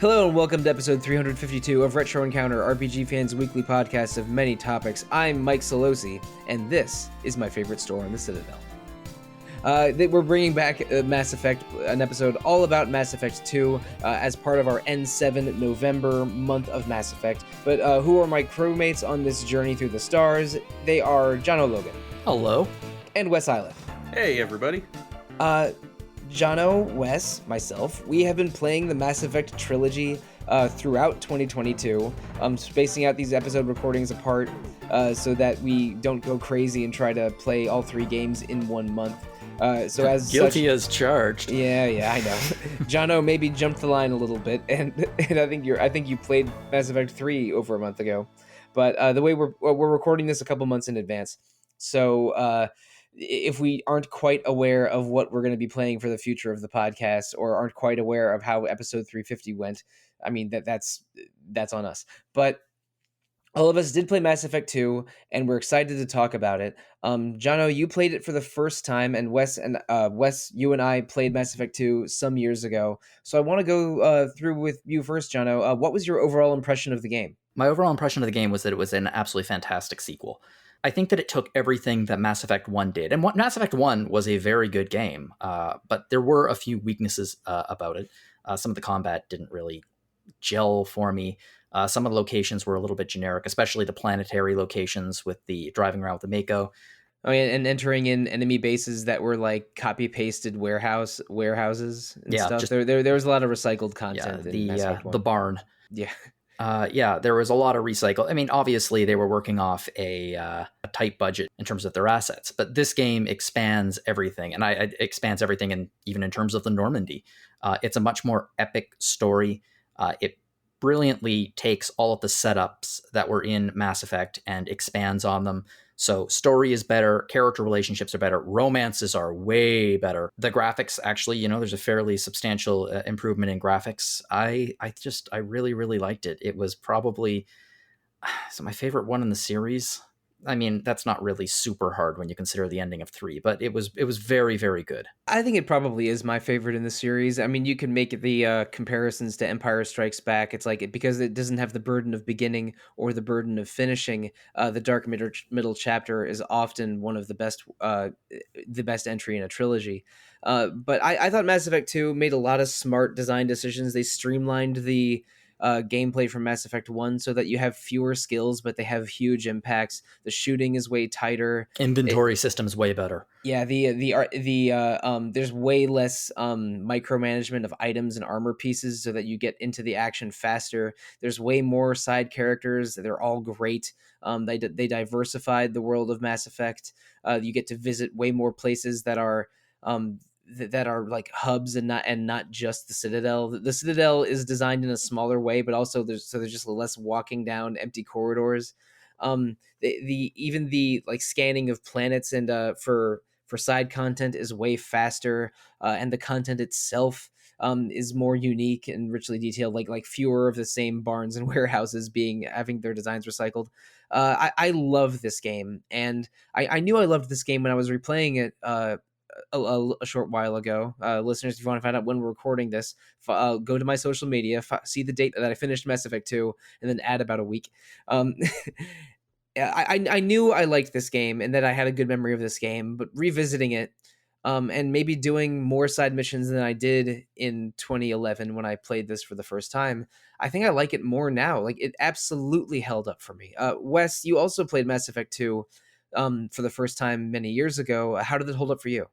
Hello and welcome to episode 352 of Retro Encounter, RPGFan's weekly podcast of many topics. I'm Mike Sollosi, and this is my favorite store on the Citadel. We're bringing back Mass Effect, an episode all about Mass Effect 2 as part of our N7 November month of Mass Effect. But who are my crewmates on this journey through the stars? They are Jono Logan. Hello. And Wes Iliff. Hey, everybody. Jono, Wes, myself, we have been playing the Mass Effect trilogy throughout 2022, spacing out these episode recordings apart so that we don't go crazy and try to play all three games in 1 month. So as guilty such, as charged. Yeah, I know. Jono maybe jumped the line a little bit, and I think you played Mass Effect 3 over a month ago, but the way we're recording this a couple months in advance, so if we aren't quite aware of what we're going to be playing for the future of the podcast, or aren't quite aware of how episode 350 went, I mean that's on us. But all of us did play Mass Effect 2, and we're excited to talk about it. Jono, you played it for the first time, and Wes, you and I played Mass Effect 2 some years ago. So I want to go through with you first, Jono. What was your overall impression of the game? My overall impression of the game was that it was an absolutely fantastic sequel. I think that it took everything that Mass Effect 1 did. And Mass Effect 1 was a very good game, but there were a few weaknesses about it. Some of the combat didn't really gel for me. Some of the locations were a little bit generic, especially the planetary locations with the driving around with the Mako. Oh, and entering in enemy bases that were like copy-pasted warehouses and stuff. There was a lot of recycled content. Yeah, the barn. Yeah. There was a lot of recycle. I mean, obviously, they were working off a tight budget in terms of their assets, but this game expands everything, and it expands everything, and even in terms of the Normandy. It's a much more epic story. It brilliantly takes all of the setups that were in Mass Effect and expands on them. So story is better, character relationships are better, romances are way better. The graphics, actually, there's a fairly substantial improvement in graphics. I really, really liked it. It was probably my favorite one in the series. I mean, that's not really super hard when you consider the ending of 3, but it was very, very good. I think it probably is my favorite in the series. I mean, you can make the comparisons to Empire Strikes Back. It's like because it doesn't have the burden of beginning or the burden of finishing. The Dark Middle chapter is often one of the best entry in a trilogy. But I thought Mass Effect 2 made a lot of smart design decisions. They streamlined the gameplay from Mass Effect 1 so that you have fewer skills, but they have huge impacts. The shooting is way tighter. Inventory system's way better. Yeah, there's way less micromanagement of items and armor pieces so that you get into the action faster. There's way more side characters. They're all great. They diversified the world of Mass Effect. You get to visit way more places that are like hubs and not just the Citadel. The Citadel is designed in a smaller way, but also there's just less walking down empty corridors. Even the like scanning of planets and for side content is way faster, and the content itself is more unique and richly detailed. Like fewer of the same barns and warehouses having their designs recycled. I love this game, and I knew I loved this game when I was replaying it a short while ago. Listeners, if you want to find out when we're recording this, go to my social media, see the date that I finished Mass Effect 2, and then add about a week. I knew I liked this game and that I had a good memory of this game, but revisiting it and maybe doing more side missions than I did in 2011 when I played this for the first time, I think I like it more now. Like, it absolutely held up for me. Wes, you also played Mass Effect 2 for the first time many years ago. How did it hold up for you?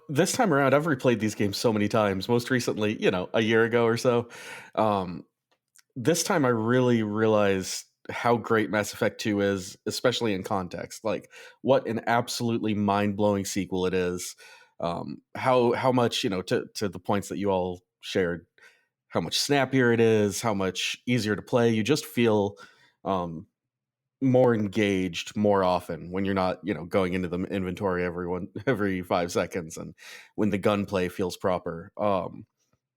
This time around, I've replayed these games so many times, most recently, a year ago or so. This time I really realized how great Mass Effect 2 is, especially in context. Like, what an absolutely mind-blowing sequel it is. How much, to the points that you all shared, how much snappier it is, how much easier to play. You just feel more engaged more often when you're not, going into the inventory every 5 seconds, and when the gunplay feels proper.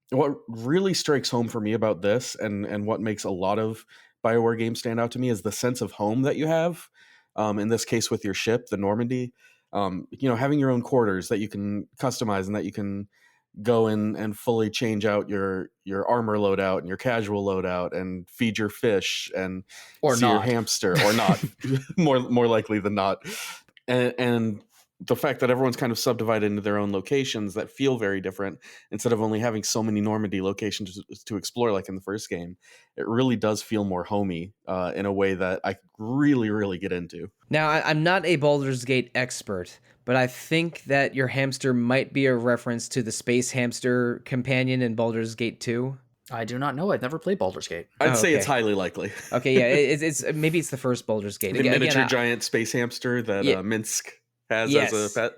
What really strikes home for me about this, and what makes a lot of BioWare games stand out to me, is the sense of home that you have. In this case, with your ship, the Normandy, having your own quarters that you can customize and that you can go in and fully change out your armor loadout and your casual loadout and feed your fish and Or see your not. hamster, or not, more likely than not. And the fact that everyone's kind of subdivided into their own locations that feel very different, instead of only having so many Normandy locations to explore like in the first game, it really does feel more homey in a way that I really, really get into. Now, I'm not a Baldur's Gate expert, but I think that your hamster might be a reference to the space hamster companion in Baldur's Gate 2. I do not know. I've never played Baldur's Gate. I'd say okay. it's highly likely. Okay, yeah, it's maybe it's the first Baldur's Gate. The miniature giant space hamster that Minsk has as a pet.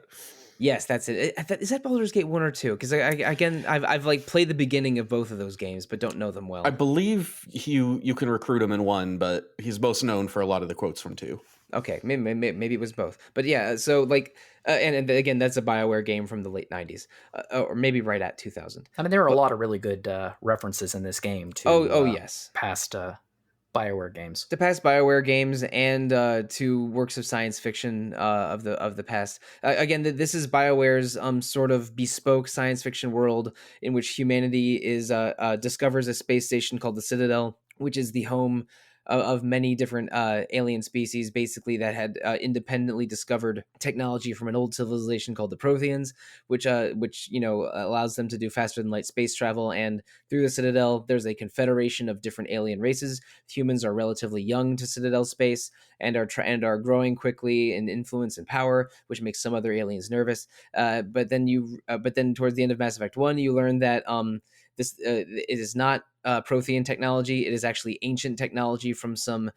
Yes, that's it. Is that Baldur's Gate 1 or 2? Because I've like played the beginning of both of those games, but don't know them well. I believe you can recruit him in 1, but he's most known for a lot of the quotes from 2. Okay, maybe it was both, but yeah. So like, and again, that's a BioWare game from the late '90s, or maybe right at 2000. I mean, there are a lot of really good references in this game to yes, past BioWare games. To past BioWare games and to works of science fiction of the past. Again, this is BioWare's sort of bespoke science fiction world in which humanity is discovers a space station called the Citadel, which is the home of many different alien species, basically, that had independently discovered technology from an old civilization called the Protheans, which allows them to do faster than light space travel. And through the Citadel, there's a confederation of different alien races. Humans are relatively young to Citadel space and are growing quickly in influence and power, which makes some other aliens nervous. But then towards the end of Mass Effect 1, you learn that it is not Prothean technology. It is actually ancient technology from some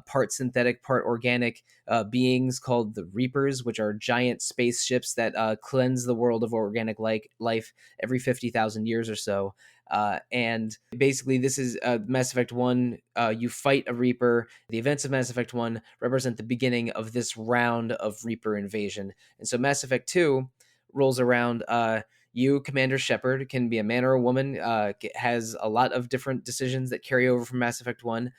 part synthetic, part organic beings called the Reapers, which are giant spaceships that cleanse the world of organic life every 50,000 years or so. And basically, this is Mass Effect 1. You fight a Reaper. The events of Mass Effect 1 represent the beginning of this round of Reaper invasion. And so Mass Effect 2 rolls around. You, Commander Shepard, can be a man or a woman, has a lot of different decisions that carry over from Mass Effect 1.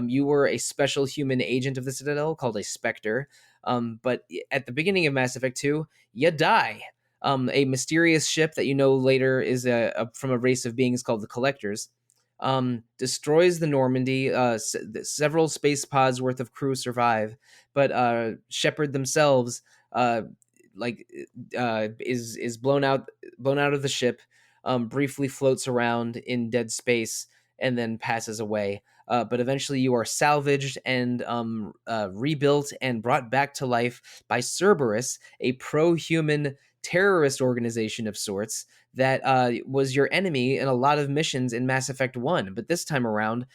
You were a special human agent of the Citadel called a Spectre. But at the beginning of Mass Effect 2, you die. A mysterious ship that you know later is from a race of beings called the Collectors, destroys the Normandy. Several space pods worth of crew survive, but Shepard themselves is blown out of the ship, briefly floats around in dead space, and then passes away. But eventually you are salvaged and rebuilt and brought back to life by Cerberus, a pro-human terrorist organization of sorts that was your enemy in a lot of missions in Mass Effect 1. But this time around,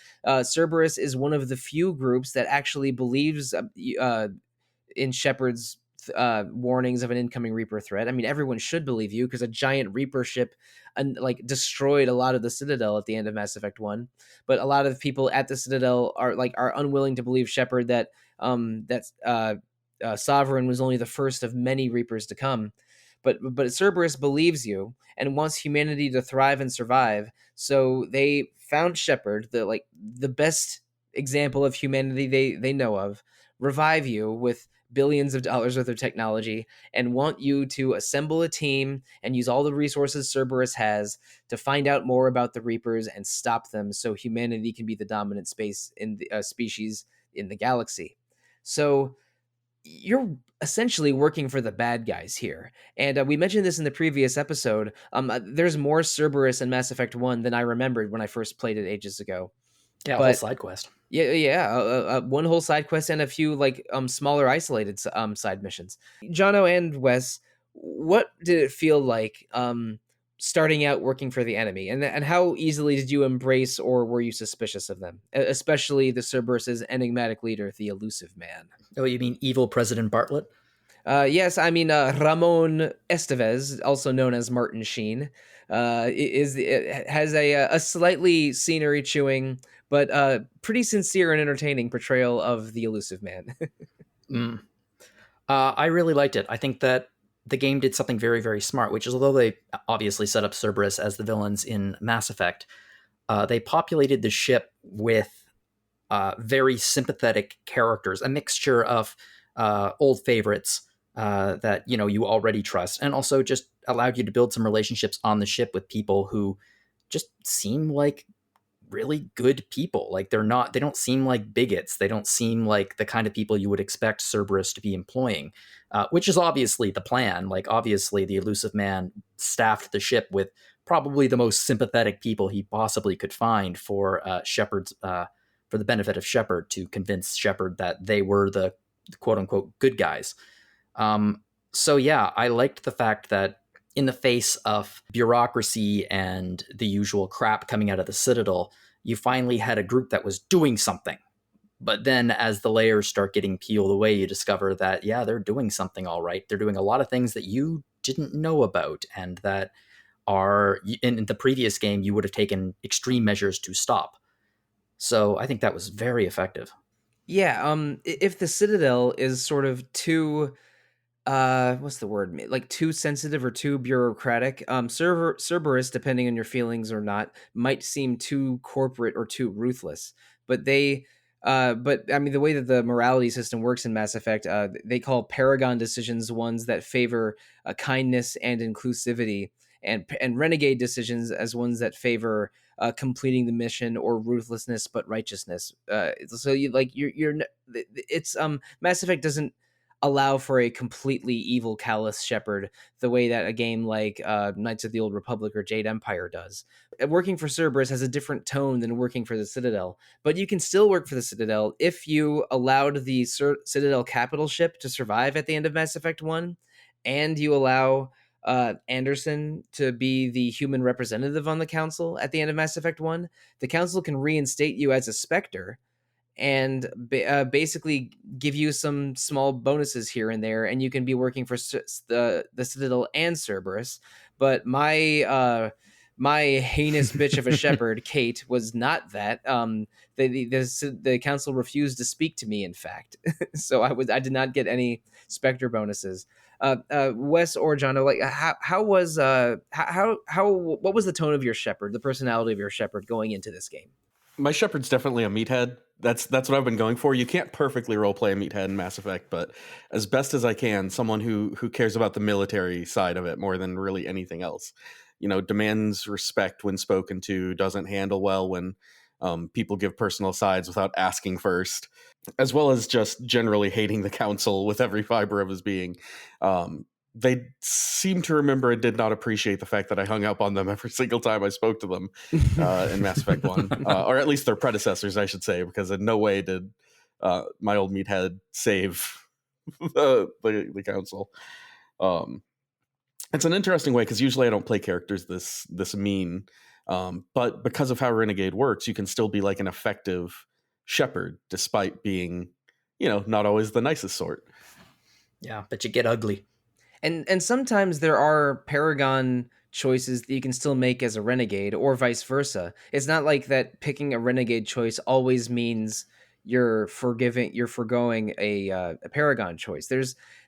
Cerberus is one of the few groups that actually believes in Shepard's warnings of an incoming Reaper threat. I mean, everyone should believe you because a giant Reaper ship destroyed a lot of the Citadel at the end of Mass Effect 1. But a lot of people at the Citadel are unwilling to believe Shepard that Sovereign was only the first of many Reapers to come. But Cerberus believes you and wants humanity to thrive and survive. So they found Shepard, the best example of humanity they know of, revive you with billions of dollars worth of technology, and want you to assemble a team and use all the resources Cerberus has to find out more about the Reapers and stop them, so humanity can be the dominant species in the galaxy. So you're essentially working for the bad guys here. And we mentioned this in the previous episode. There's more Cerberus in Mass Effect 1 than I remembered when I first played it ages ago. Yeah, a whole side quest. Yeah. One whole side quest and a few smaller isolated side missions. Jono and Wes, what did it feel like starting out working for the enemy, and how easily did you embrace or were you suspicious of them, especially the Cerberus's enigmatic leader, the Elusive Man? Oh, you mean evil President Bartlett? Yes, I mean Ramon Estevez, also known as Martin Sheen, has a slightly scenery chewing but pretty sincere and entertaining portrayal of the Elusive Man. I really liked it. I think that the game did something very, very smart, which is, although they obviously set up Cerberus as the villains in Mass Effect, they populated the ship with very sympathetic characters, a mixture of old favorites that you already trust, and also just allowed you to build some relationships on the ship with people who just seem like really good people. Like they don't seem like bigots. They don't seem like the kind of people you would expect Cerberus to be employing, which is obviously the plan. Like obviously the elusive man staffed the ship with probably the most sympathetic people he possibly could find for Shepard's for the benefit of Shepard, to convince Shepard that they were the quote unquote good guys. So yeah, I liked the fact that in the face of bureaucracy and the usual crap coming out of the Citadel, you finally had a group that was doing something. But then as the layers start getting peeled away, you discover that, yeah, they're doing something all right. They're doing a lot of things that you didn't know about, and that are, in the previous game, you would have taken extreme measures to stop. So I think that was very effective. Yeah, if the Citadel is sort of too what's the word, like too sensitive or too bureaucratic, Cerberus, depending on your feelings or not, might seem too corporate or too ruthless. But but I mean, the way that the morality system works in Mass Effect, they call Paragon decisions ones that favor kindness and inclusivity, and renegade decisions as ones that favor completing the mission, or ruthlessness but righteousness. So you like you're it's Mass Effect doesn't allow for a completely evil, callous Shepard the way that a game like Knights of the Old Republic or Jade Empire does. Working for Cerberus has a different tone than working for the Citadel, but you can still work for the Citadel if you allowed the Citadel capital ship to survive at the end of Mass Effect 1, and you allow Anderson to be the human representative on the Council at the end of Mass Effect 1. The Council can reinstate you as a Spectre and basically give you some small bonuses here and there, and you can be working for the Citadel and Cerberus. But my heinous bitch of a Shepard, Kate, was not that. The council refused to speak to me, in fact. So I did not get any Spectre bonuses. Wes or John, like how was what was the tone of your Shepard, the personality of your Shepard going into this game? My Shepard's definitely a meathead. That's what I've been going for. You can't perfectly roleplay a meathead in Mass Effect, but as best as I can, someone who cares about the military side of it more than really anything else. Demands respect when spoken to, doesn't handle well when people give personal sides without asking first, as well as just generally hating the council with every fiber of his being. They seem to remember and did not appreciate the fact that I hung up on them every single time I spoke to them in Mass Effect 1. Or at least their predecessors, I should say, because in no way did my old meathead save the council. It's an interesting way, because usually I don't play characters this mean. But because of how Renegade works, you can still be like an effective Shepard, despite being, not always the nicest sort. Yeah, but you get ugly. And sometimes there are Paragon choices that you can still make as a Renegade, or vice versa. It's not like that picking a Renegade choice always means you're foregoing a Paragon choice.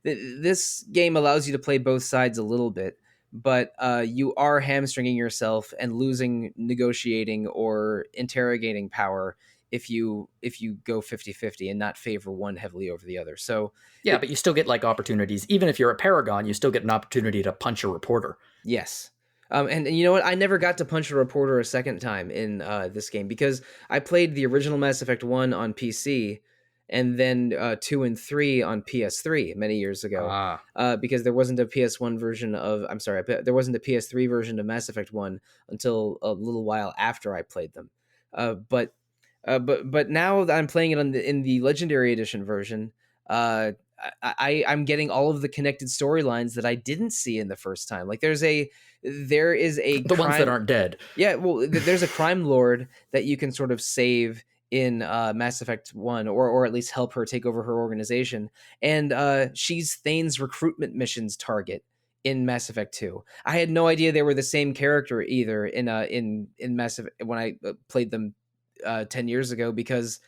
This game allows you to play both sides a little bit, but you are hamstringing yourself and losing negotiating or interrogating power if you go 50-50 and not favor one heavily over the other. So yeah, but you still get like opportunities. Even if you're a Paragon, you still get an opportunity to punch a reporter. Yes. And you know what? I never got to punch a reporter a second time in this game, because I played the original Mass Effect 1 on PC, and then 2 and 3 on PS3 many years ago. Because there wasn't a PS1 version of, I'm sorry, there wasn't a PS3 version of Mass Effect 1 until a little while after I played them. But now that I'm playing it in the Legendary Edition version, I'm getting all of the connected storylines that I didn't see in the first time. Like there is a the ones that aren't dead. Yeah, well, there's a crime lord that you can sort of save in Mass Effect 1, or at least help her take over her organization, and she's Thane's recruitment missions target in Mass Effect 2. I had no idea they were the same character either in Mass Effect when I played them 10 years ago, because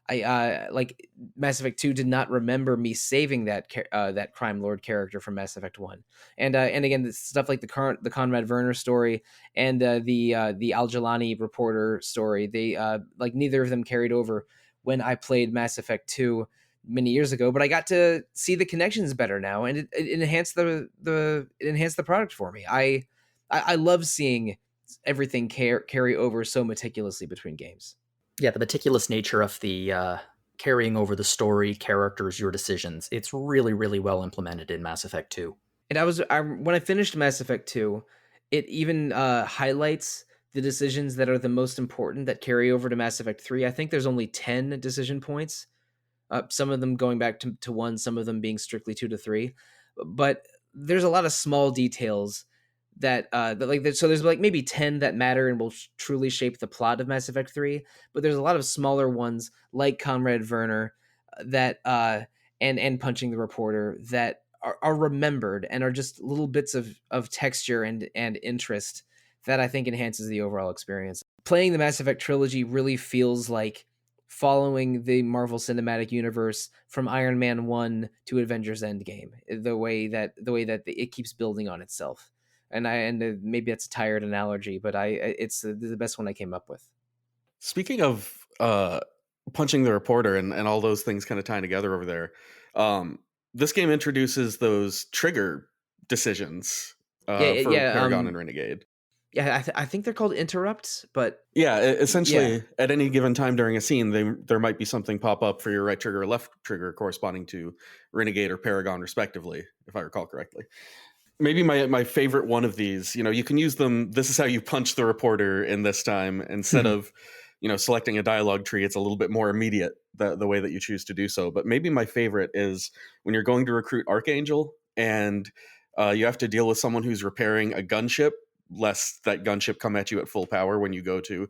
I like Mass Effect 2 did not remember me saving that crime lord character from Mass Effect 1. And again, stuff like the Conrad Werner story and the Al Jelani reporter story, they like neither of them carried over when I played Mass Effect 2. many years ago, but I got to see the connections better now, and it enhanced it enhanced the product for me. I love seeing everything carry over so meticulously between games. Yeah, the meticulous nature of the carrying over the story, characters, your decisions. It's really, really well implemented in Mass Effect 2. And when I finished Mass Effect 2, it even highlights the decisions that are the most important that carry over to Mass Effect 3. I think there's only 10 decision points. Some of them going back to 1, some of them being strictly 2 to 3. But there's a lot of small details that so there's like maybe 10 that matter and will truly shape the plot of Mass Effect 3, but there's a lot of smaller ones like Comrade Werner that and punching the reporter that are remembered and are just little bits of texture and interest that I think enhances the overall experience. Playing the Mass Effect trilogy really feels like following the Marvel Cinematic Universe from Iron Man 1 to Avengers Endgame, the way that it keeps building on itself. And maybe that's a tired analogy, but it's the best one I came up with. Speaking of punching the reporter and all those things kind of tying together over there, this game introduces those trigger decisions for Paragon and Renegade. Yeah, I think they're called interrupts, but yeah, essentially at any given time during a scene, there might be something pop up for your right trigger or left trigger corresponding to Renegade or Paragon respectively, if I recall correctly. Maybe my favorite one of these, you can use them. This is how you punch the reporter in this time. Instead of, selecting a dialogue tree, it's a little bit more immediate the way that you choose to do so. But maybe my favorite is when you're going to recruit Archangel and you have to deal with someone who's repairing a gunship, lest that gunship come at you at full power when you go to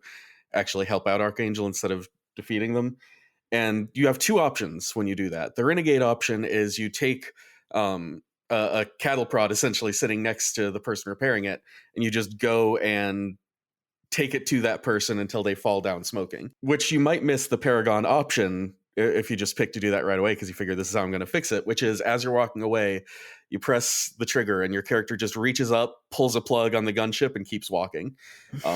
actually help out Archangel instead of defeating them. And you have two options when you do that. The Renegade option is you take a cattle prod essentially sitting next to the person repairing it, and you just go and take it to that person until they fall down smoking, which you might miss the Paragon option if you just pick to do that right away because you figure this is how I'm going to fix it, which is as you're walking away, you press the trigger and your character just reaches up, pulls a plug on the gunship, and keeps walking,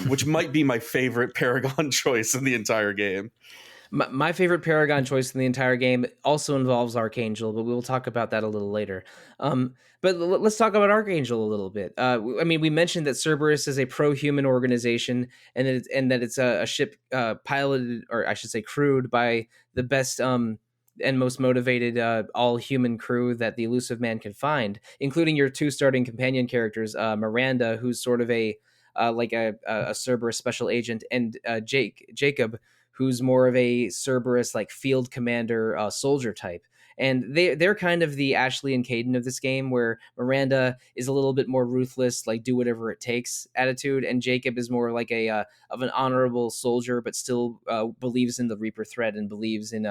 which might be my favorite Paragon choice in the entire game. My favorite Paragon choice in the entire game also involves Archangel, but we'll talk about that a little later. But let's talk about Archangel a little bit. We mentioned that Cerberus is a pro-human organization, and that it's a ship piloted, or I should say crewed, by the best and most motivated all-human crew that the Elusive Man can find, including your two starting companion characters, Miranda, who's sort of a Cerberus special agent, and Jacob, who's more of a Cerberus like field commander soldier type. And they're kind of the Ashley and Caden of this game, where Miranda is a little bit more ruthless, like do whatever it takes attitude, and Jacob is more like of an honorable soldier, but still believes in the Reaper threat and believes in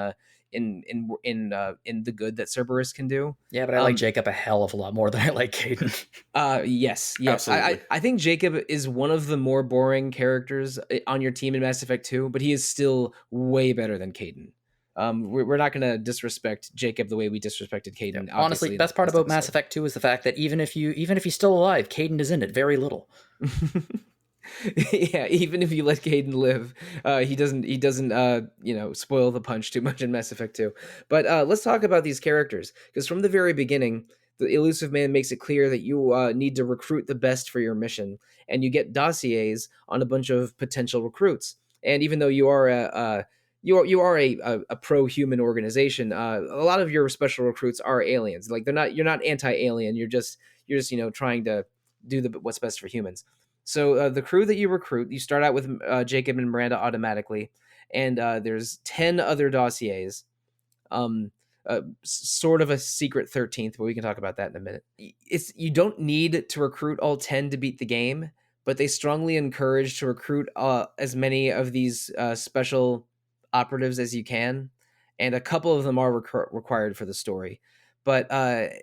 the good that Cerberus can do. Yeah, but I like Jacob a hell of a lot more than I like Caden. Yes. I think Jacob is one of the more boring characters on your team in Mass Effect 2, but he is still way better than Caden. We're not going to disrespect Jacob the way we disrespected Caden. Yeah. Honestly, best part about Mass Effect 2 is the fact that even if he's still alive, Caden is in it very little. Yeah, even if you let Caden live, he doesn't spoil the punch too much in Mass Effect 2. But let's talk about these characters, because from the very beginning, the Elusive Man makes it clear that you need to recruit the best for your mission, and you get dossiers on a bunch of potential recruits. And even though you are a pro-human organization, a lot of your special recruits are aliens. Like you're not anti-alien. You're just trying to do what's best for humans. So the crew that you recruit, you start out with Jacob and Miranda automatically, and there's 10 other dossiers, sort of a secret 13th, but we can talk about that in a minute. You don't need to recruit all 10 to beat the game, but they strongly encourage to recruit as many of these special operatives as you can, and a couple of them are required for the story. But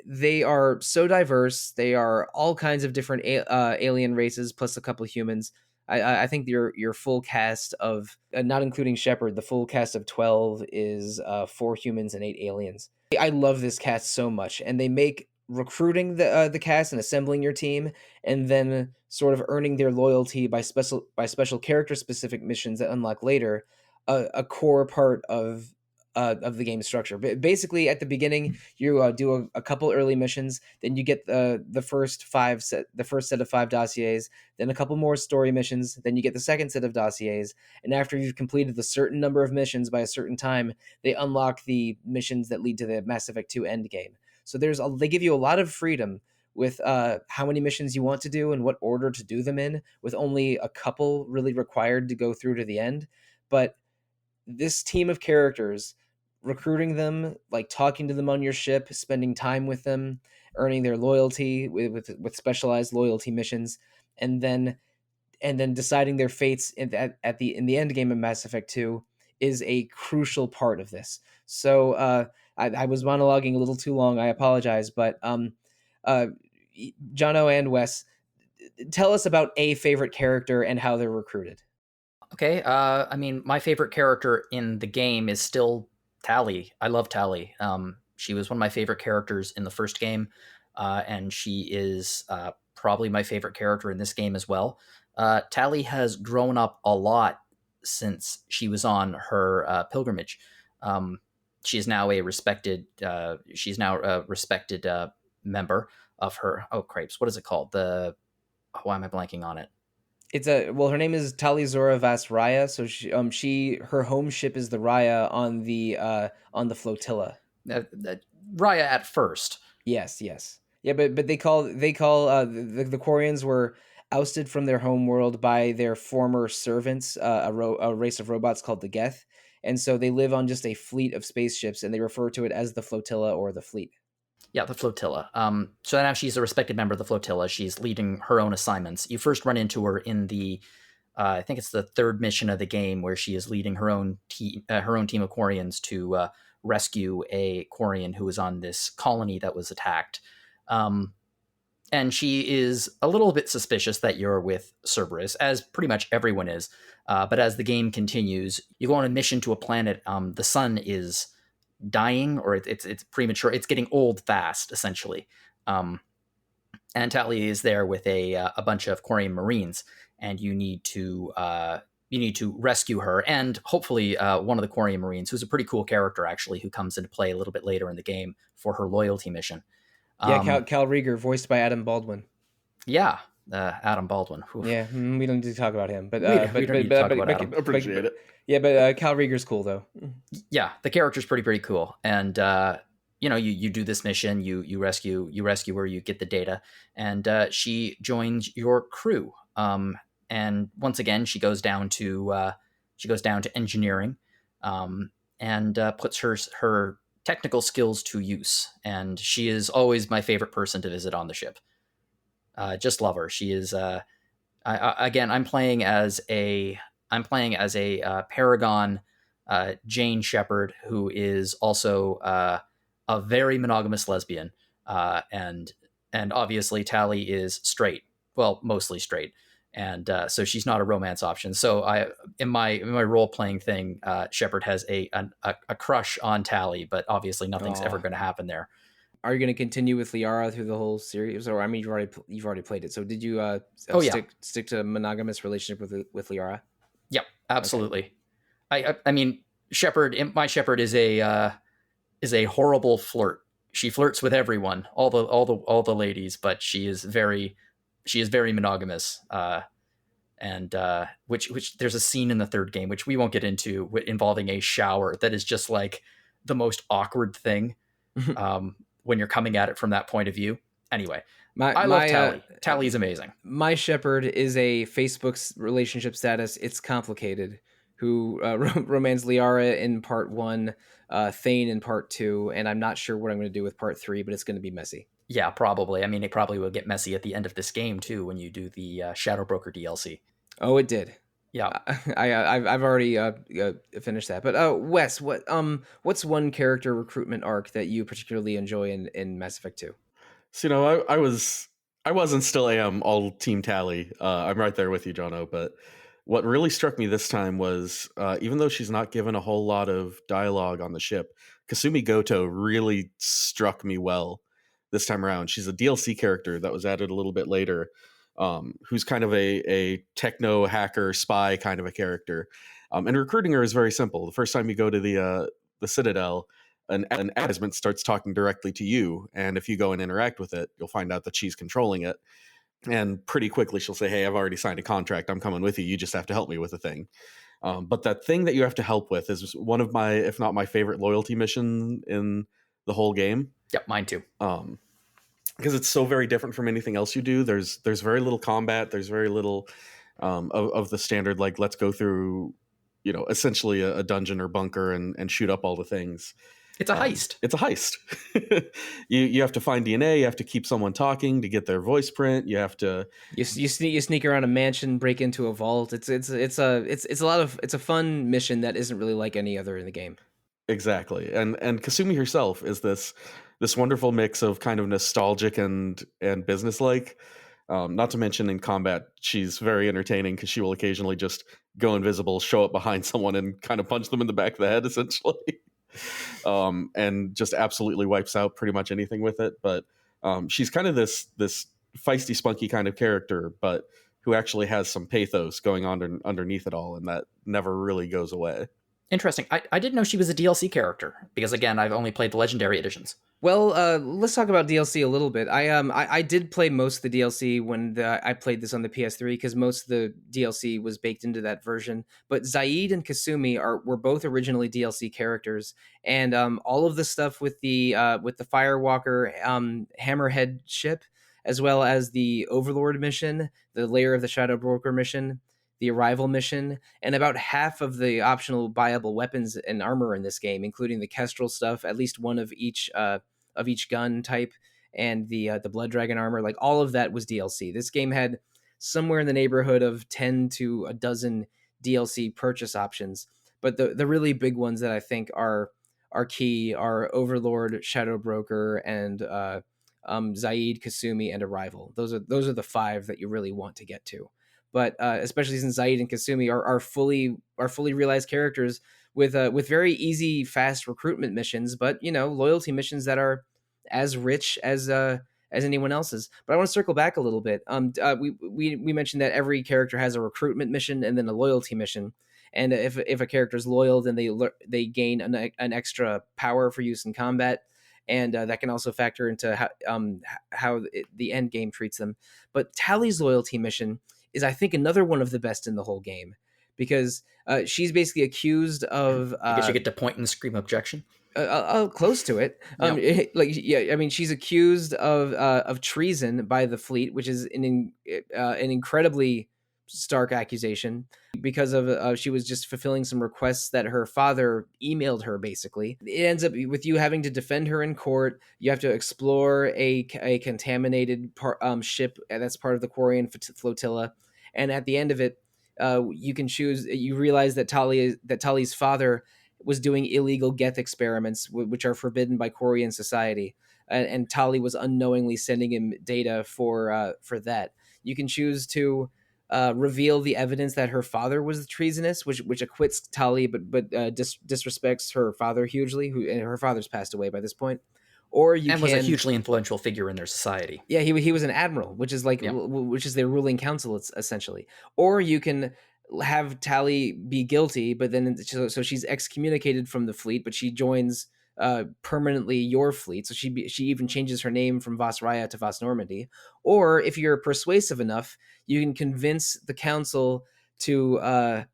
they are so diverse. They are all kinds of different alien races, plus a couple of humans. I think your full cast of, not including Shepard, the full cast of 12 is 4 humans and 8 aliens. I love this cast so much, and they make recruiting the cast and assembling your team, and then sort of earning their loyalty by special character specific missions that unlock later, a core part of of the game structure. But basically, at the beginning, you do a couple early missions, then you get the first set of 5 dossiers, then a couple more story missions, then you get the second set of dossiers, and after you've completed a certain number of missions by a certain time, they unlock the missions that lead to the Mass Effect 2 end game. So they give you a lot of freedom with how many missions you want to do and what order to do them in, with only a couple really required to go through to the end. But this team of characters, recruiting them, like talking to them on your ship, spending time with them, earning their loyalty with specialized loyalty missions, and then deciding their fates in the end game of Mass Effect 2 is a crucial part of this. So I was monologuing a little too long. I apologize, but Jono and Wes, tell us about a favorite character and how they're recruited. Okay, I mean, my favorite character in the game is still Tali. I love Tali. She was one of my favorite characters in the first game, and she is probably my favorite character in this game as well. Tali has grown up a lot since she was on her pilgrimage. She is now a respected. She's now a respected member of her. Oh crapes! What is it called? Why am I blanking on it? Her name is Tali Zora Vas Raya. So her home ship is the Raya on the flotilla. Raya at first. Yes. Yeah, but they call the Quarians were ousted from their home world by their former servants, a race of robots called the Geth, and so they live on just a fleet of spaceships, and they refer to it as the flotilla or the fleet. Yeah, the flotilla. So now she's a respected member of the flotilla. She's leading her own assignments. You first run into her in the, I think it's the third mission of the game, where she is leading her own team of Quarians to rescue a Quarian who was on this colony that was attacked. And she is a little bit suspicious that you're with Cerberus, as pretty much everyone is. But as the game continues, you go on a mission to a planet. The sun is dying, or it's premature. It's getting old fast, essentially. And Tali is there with a bunch of Quarian Marines, and you need to rescue her, and hopefully one of the Quarian Marines, who's a pretty cool character actually, who comes into play a little bit later in the game for her loyalty mission. Yeah, Cal Rieger, voiced by Adam Baldwin. Yeah, Adam Baldwin. Oof. Yeah, we don't need to talk about him, but we don't need to talk about Adam. Appreciate it. Yeah, but Cal Rieger's cool though. Yeah, the character's pretty cool, and you do this mission, you rescue her, you get the data, and she joins your crew. And once again, she goes down to engineering, and puts her technical skills to use. And she is always my favorite person to visit on the ship. Just love her. She is. I'm playing as a Paragon Jane Shepard, who is also a very monogamous lesbian, and obviously Tali is straight. Well, mostly straight. And so she's not a romance option. So in my role playing thing, Shepard has a crush on Tali, but obviously nothing's ever going to happen there. Are you going to continue with Liara through the whole series? Or I mean, you've already played it. So did you stick to a monogamous relationship with Liara? Yep, absolutely. Okay. I mean, my Shepard is a horrible flirt. She flirts with everyone, all the ladies, but she is very monogamous. And which there's a scene in the third game, which we won't get into, involving a shower that is just like the most awkward thing when you're coming at it from that point of view. Anyway, I love Tali. Tali's amazing. My Shepard is a Facebook's relationship status. It's complicated. Who romance Liara in part 1, Thane in part 2, and I'm not sure what I'm going to do with part 3, but it's going to be messy. Yeah, probably. I mean, it probably will get messy at the end of this game too, when you do the Shadow Broker DLC. Oh, it did. Yeah, I've already finished that. But Wes, what's one character recruitment arc that you particularly enjoy in Mass Effect 2? So I was and still am all Team Tali. I'm right there with you, Jono. But what really struck me this time was even though she's not given a whole lot of dialogue on the ship, Kasumi Goto really struck me well this time around. She's a DLC character that was added a little bit later, who's kind of a techno hacker spy kind of a character. And recruiting her is very simple. The first time you go to the Citadel, an advertisement starts talking directly to you, and if you go and interact with it, you'll find out that she's controlling it. And pretty quickly she'll say, hey, I've already signed a contract, I'm coming with you, you just have to help me with a thing. But that thing that you have to help with is one of my, if not my favorite loyalty mission in the whole game. Yep, mine too. Because it's so very different from anything else you do. There's very little combat. There's very little of the standard, like, let's go through, essentially a dungeon or bunker and shoot up all the things. It's a heist. It's a heist. You have to find DNA. You have to keep someone talking to get their voice print. You have to you sneak around a mansion, break into a vault. It's a fun mission that isn't really like any other in the game. Exactly. And Kasumi herself is this wonderful mix of kind of nostalgic and businesslike. Not to mention in combat, she's very entertaining because she will occasionally just go invisible, show up behind someone, and kind of punch them in the back of the head, essentially. And just absolutely wipes out pretty much anything with it. But she's kind of this feisty, spunky kind of character, but who actually has some pathos going on underneath it all, and that never really goes away. Interesting. I didn't know she was a DLC character, because again, I've only played the Legendary editions. Well, let's talk about DLC a little bit. I did play most of the DLC when I played this on the PS3, because most of the DLC was baked into that version. But Zaid and Kasumi were both originally DLC characters, and all of the stuff with the Firewalker Hammerhead ship, as well as the Overlord mission, the Lair of the Shadow Broker mission, the Arrival mission, and about half of the optional buyable weapons and armor in this game, including the Kestrel stuff, at least one of each gun type, and the Blood Dragon armor. Like, all of that was DLC. This game had somewhere in the neighborhood of 10 to a dozen DLC purchase options, but the really big ones that I think are key are Overlord, Shadow Broker, and Zaid, Kasumi, and Arrival. Those are the 5 that you really want to get to. But especially since Zaid and Kasumi are fully realized characters with very easy, fast recruitment missions, but loyalty missions that are as rich as anyone else's. But I want to circle back a little bit. We mentioned that every character has a recruitment mission and then a loyalty mission, and if a character is loyal, then they gain an extra power for use in combat. And that can also factor into how the end game treats them. But Tally's loyalty mission is, I think, another one of the best in the whole game, because she's basically accused of... I guess you get to point and scream objection. Close to it. She's accused of treason by the fleet, which is an incredibly stark accusation, because of she was just fulfilling some requests that her father emailed her. Basically, it ends up with you having to defend her in court. You have to explore a contaminated ship that's part of the Quarian flotilla, and at the end of it, you can choose. You realize that Tali's father was doing illegal Geth experiments, which are forbidden by Quarian society, and Tali was unknowingly sending him data for that. You can choose to reveal the evidence that her father was treasonous, which acquits Tali, but disrespects her father hugely. And her father's passed away by this point. Or was a hugely influential figure in their society. Yeah, he was an admiral, which is which is their ruling council, essentially. Or you can have Tali be guilty, but then so she's excommunicated from the fleet, but she joins permanently your fleet. So she even changes her name from Vas Raya to Vas Normandy. Or if you're persuasive enough, you can convince the council to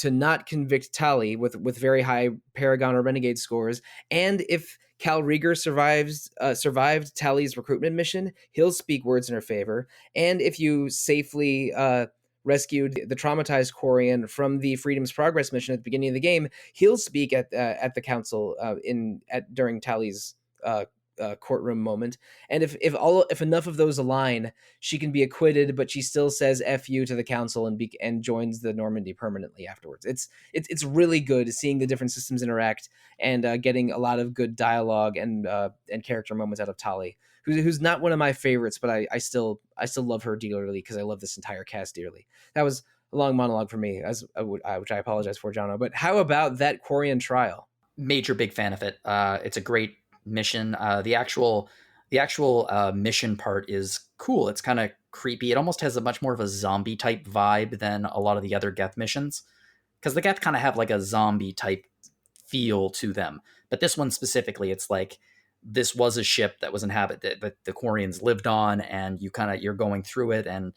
not convict Tali with very high Paragon or Renegade scores. And if Cal Rieger survived Tali's recruitment mission, he'll speak words in her favor. And if you safely rescued the traumatized Quarian from the Freedom's Progress mission at the beginning of the game, he'll speak at the council during Tali's courtroom moment. And if enough of those align, she can be acquitted, but she still says "F you" to the council and joins the Normandy permanently afterwards. It's really good seeing the different systems interact and getting a lot of good dialogue and character moments out of Tali, who's not one of my favorites, but I still love her dearly because I love this entire cast dearly. That was a long monologue for me, which I apologize for, Jono. But how about that Quarian trial? Major big fan of it. It's a great mission. The actual mission part is cool. It's kind of creepy. It almost has a much more of a zombie type vibe than a lot of the other Geth missions, because the Geth kind of have like a zombie type feel to them. But this one specifically, it's like this was a ship that was inhabited, that the Quarians lived on, and you're going through it and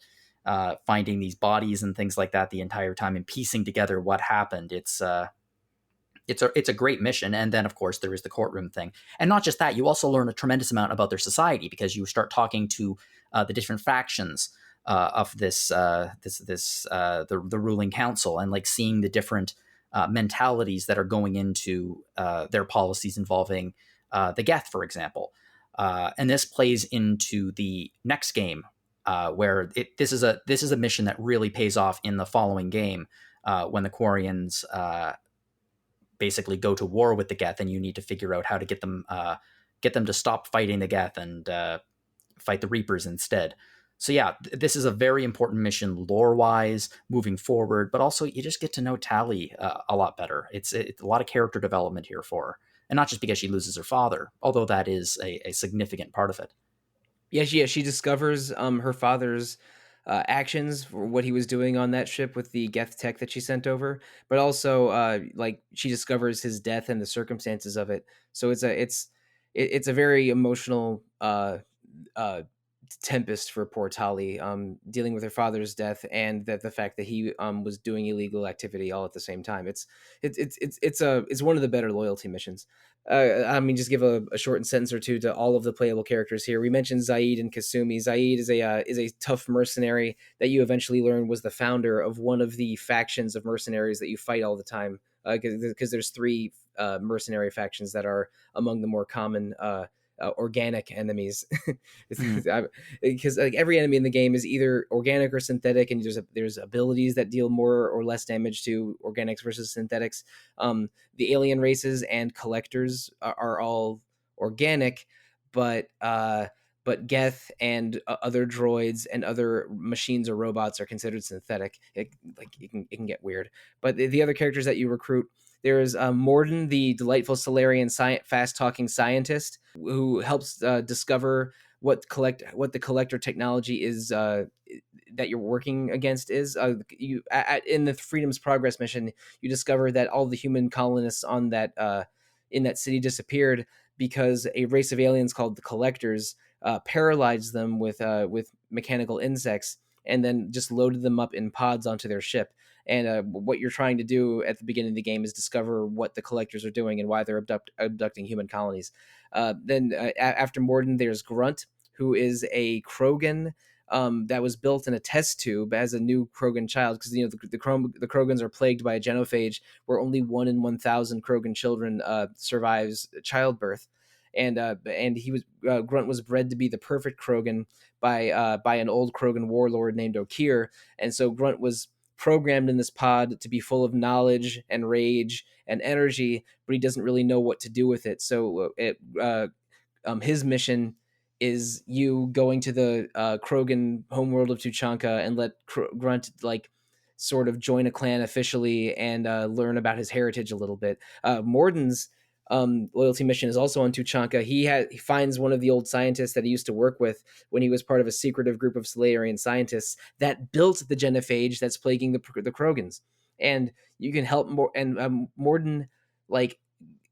finding these bodies and things like that the entire time and piecing together what happened. It's a great mission. And then, of course, there is the courtroom thing. And not just that, you also learn a tremendous amount about their society, because you start talking to the different factions of the ruling council, and like seeing the different mentalities that are going into their policies involving the Geth, for example. And this plays into the next game, where this is a mission that really pays off in the following game, when the Quarians basically go to war with the Geth, and you need to figure out how to get them to stop fighting the Geth and fight the Reapers instead. So yeah, this is a very important mission lore-wise moving forward, but also you just get to know Tali a lot better. It's a lot of character development here for her, and not just because she loses her father, although that is a significant part of it. Yeah, she discovers her father's actions for what he was doing on that ship with the Geth tech that she sent over, but also like she discovers his death and the circumstances of it. So it's a very emotional tempest for poor Tali, dealing with her father's death and the fact that he was doing illegal activity all at the same time. It's one of the better loyalty missions. I mean, just give a shortened sentence or two to all of the playable characters here. We mentioned Zaid and Kasumi. Zaid is a tough mercenary that you eventually learn was the founder of one of the factions of mercenaries that you fight all the time. Because there's three mercenary factions that are among the more common organic enemies, because like every enemy in the game is either organic or synthetic, and there's abilities that deal more or less damage to organics versus synthetics. The alien races and collectors are all organic, but Geth and other droids and other machines or robots are considered synthetic. It can get weird. But the other characters that you recruit, there's Morden, the delightful Solarian fast-talking scientist, who helps discover what the collector technology is that you're working against is. In the Freedom's Progress mission, you discover that all the human colonists on that in that city disappeared because a race of aliens called the Collectors paralyzed them with mechanical insects, and then just loaded them up in pods onto their ship. And what you're trying to do at the beginning of the game is discover what the Collectors are doing and why they're abducting human colonies. Then after Morden, there's Grunt, who is a Krogan that was built in a test tube as a new Krogan child, because the Krogans are plagued by a genophage where only 1 in 1,000 Krogan children survives childbirth. And Grunt was bred to be the perfect Krogan by an old Krogan warlord named Okir, and so Grunt was programmed in this pod to be full of knowledge and rage and energy, but he doesn't really know what to do with it. So his mission is you going to the Krogan homeworld of Tuchanka and let Grunt sort of join a clan officially and learn about his heritage a little bit. Morden's loyalty mission is also on Tuchanka. He finds one of the old scientists that he used to work with when he was part of a secretive group of Solarian scientists that built the genophage that's plaguing the Krogans. And you can help Morden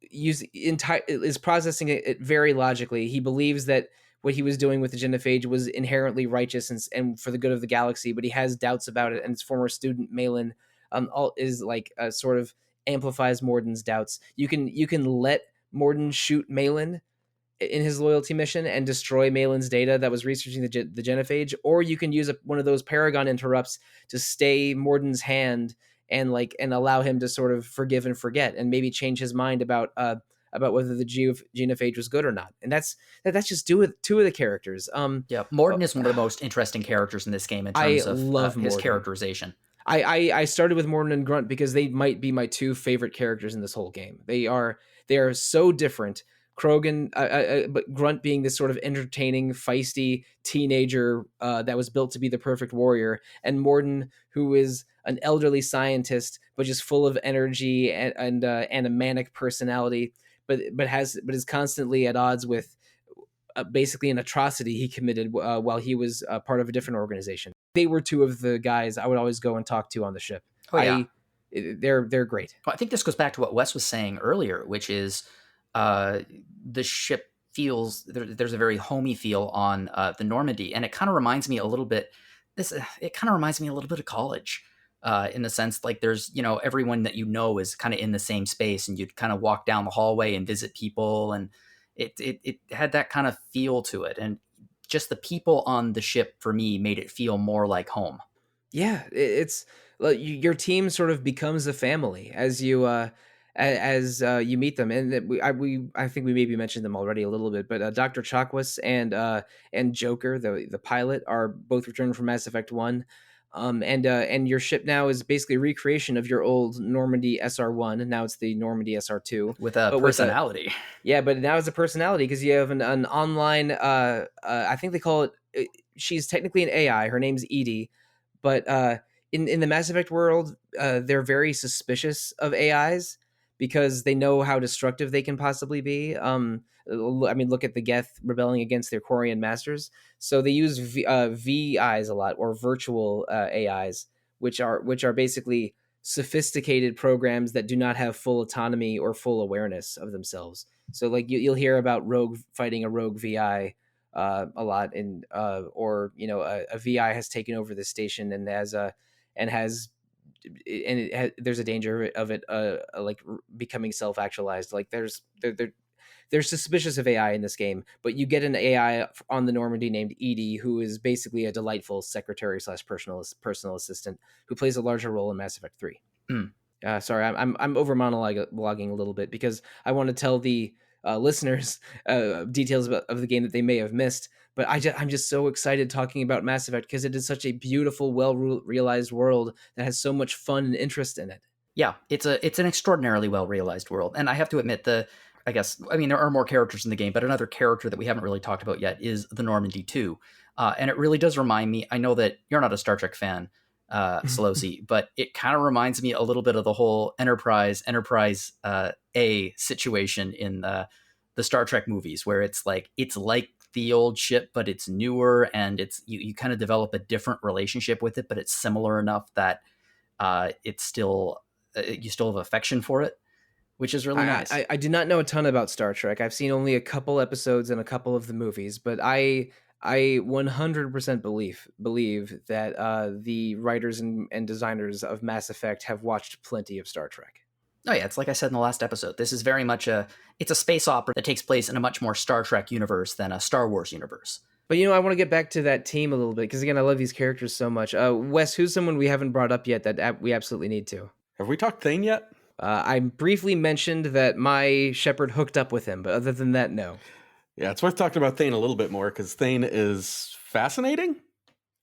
is processing it very logically. He believes that what he was doing with the genophage was inherently righteous and for the good of the galaxy, but he has doubts about it. And his former student Malin is sort of amplifies Morden's doubts. You can let Morden shoot Malin in his loyalty mission and destroy Malin's data that was researching the genophage, or you can use one of those Paragon interrupts to stay Morden's hand and allow him to sort of forgive and forget, and maybe change his mind about whether the genophage was good or not. And that's just two of the characters. Morden is one of the most interesting characters in this game in terms of his characterization. I started with Morden and Grunt because they might be my two favorite characters in this whole game. They are so different. Krogan, but Grunt being this sort of entertaining, feisty teenager that was built to be the perfect warrior, and Morden, who is an elderly scientist but just full of energy and a manic personality, but is constantly at odds with basically an atrocity he committed while he was part of a different organization. They were two of the guys I would always go and talk to on the ship. Oh, yeah. They're great. Well, I think this goes back to what Wes was saying earlier, which is the ship feels there's a very homey feel on the Normandy, and it kind of reminds me a little bit. It kind of reminds me a little bit of college, in the sense like there's everyone that is kind of in the same space, and you'd kind of walk down the hallway and visit people, and it had that kind of feel to it, and just the people on the ship for me made it feel more like home. Yeah, it's your team sort of becomes a family as you meet them, and I think we maybe mentioned them already a little bit, but Dr. Chakwas and Joker, the pilot, are both returned from Mass Effect 1. And your ship now is basically a recreation of your old Normandy SR1, and now it's the Normandy SR2 with a personality. Yeah, but now it's a personality because you have an online. I think they call it. She's technically an AI. Her name's Edie, but in the Mass Effect world, they're very suspicious of AIs because they know how destructive they can possibly be. I mean, look at the Geth rebelling against their Quarian masters. So they use VIs a lot, or virtual AIs, which are basically sophisticated programs that do not have full autonomy or full awareness of themselves. So like you'll hear about Rogue fighting a Rogue VI a lot, or a VI has taken over the station and there's a danger of it like becoming self-actualized. Like they're suspicious of AI in this game, but you get an AI on the Normandy named Edie, who is basically a delightful secretary / personal assistant who plays a larger role in Mass Effect 3. Sorry, I'm over monologuing a little bit because I want to tell the listeners details of the game that they may have missed. But I'm just so excited talking about Mass Effect because it is such a beautiful, well-realized world that has so much fun and interest in it. Yeah, it's an extraordinarily well-realized world. And I have to admit, there are more characters in the game, but another character that we haven't really talked about yet is the Normandy 2. And it really does remind me, I know that you're not a Star Trek fan, Sollosi, but it kind of reminds me a little bit of the whole Enterprise A situation in the Star Trek movies, where it's like the old ship, but it's newer, and you kind of develop a different relationship with it, but it's similar enough that it's still you still have affection for it, which is really nice. I do not know a ton about Star Trek. I've seen only a couple episodes and a couple of the movies, but I 100% believe that the writers and designers of Mass Effect have watched plenty of Star Trek. Oh yeah, it's like I said in the last episode. This is very much it's a space opera that takes place in a much more Star Trek universe than a Star Wars universe. But I want to get back to that team a little bit because again, I love these characters so much. Wes, who's someone we haven't brought up yet that we absolutely need to? Have we talked Thane yet? I briefly mentioned that my Shepard hooked up with him, but other than that, no. Yeah, it's worth talking about Thane a little bit more because Thane is fascinating,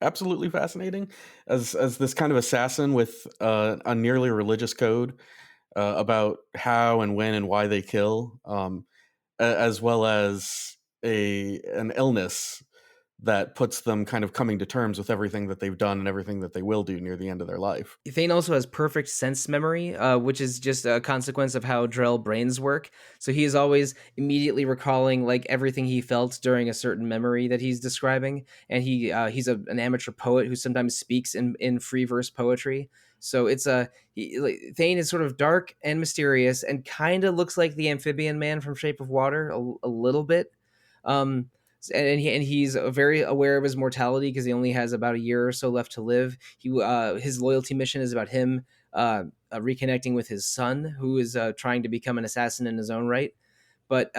absolutely fascinating, as this kind of assassin with a nearly religious code about how and when and why they kill, as well as an illness that puts them kind of coming to terms with everything that they've done and everything that they will do near the end of their life. Thane also has perfect sense memory, which is just a consequence of how Drell brains work. So he is always immediately recalling like everything he felt during a certain memory that he's describing. And he's an amateur poet who sometimes speaks in free verse poetry. So Thane is sort of dark and mysterious and kind of looks like the amphibian man from Shape of Water a little bit. And he's very aware of his mortality because he only has about a year or so left to live. His loyalty mission is about him reconnecting with his son, who is trying to become an assassin in his own right. But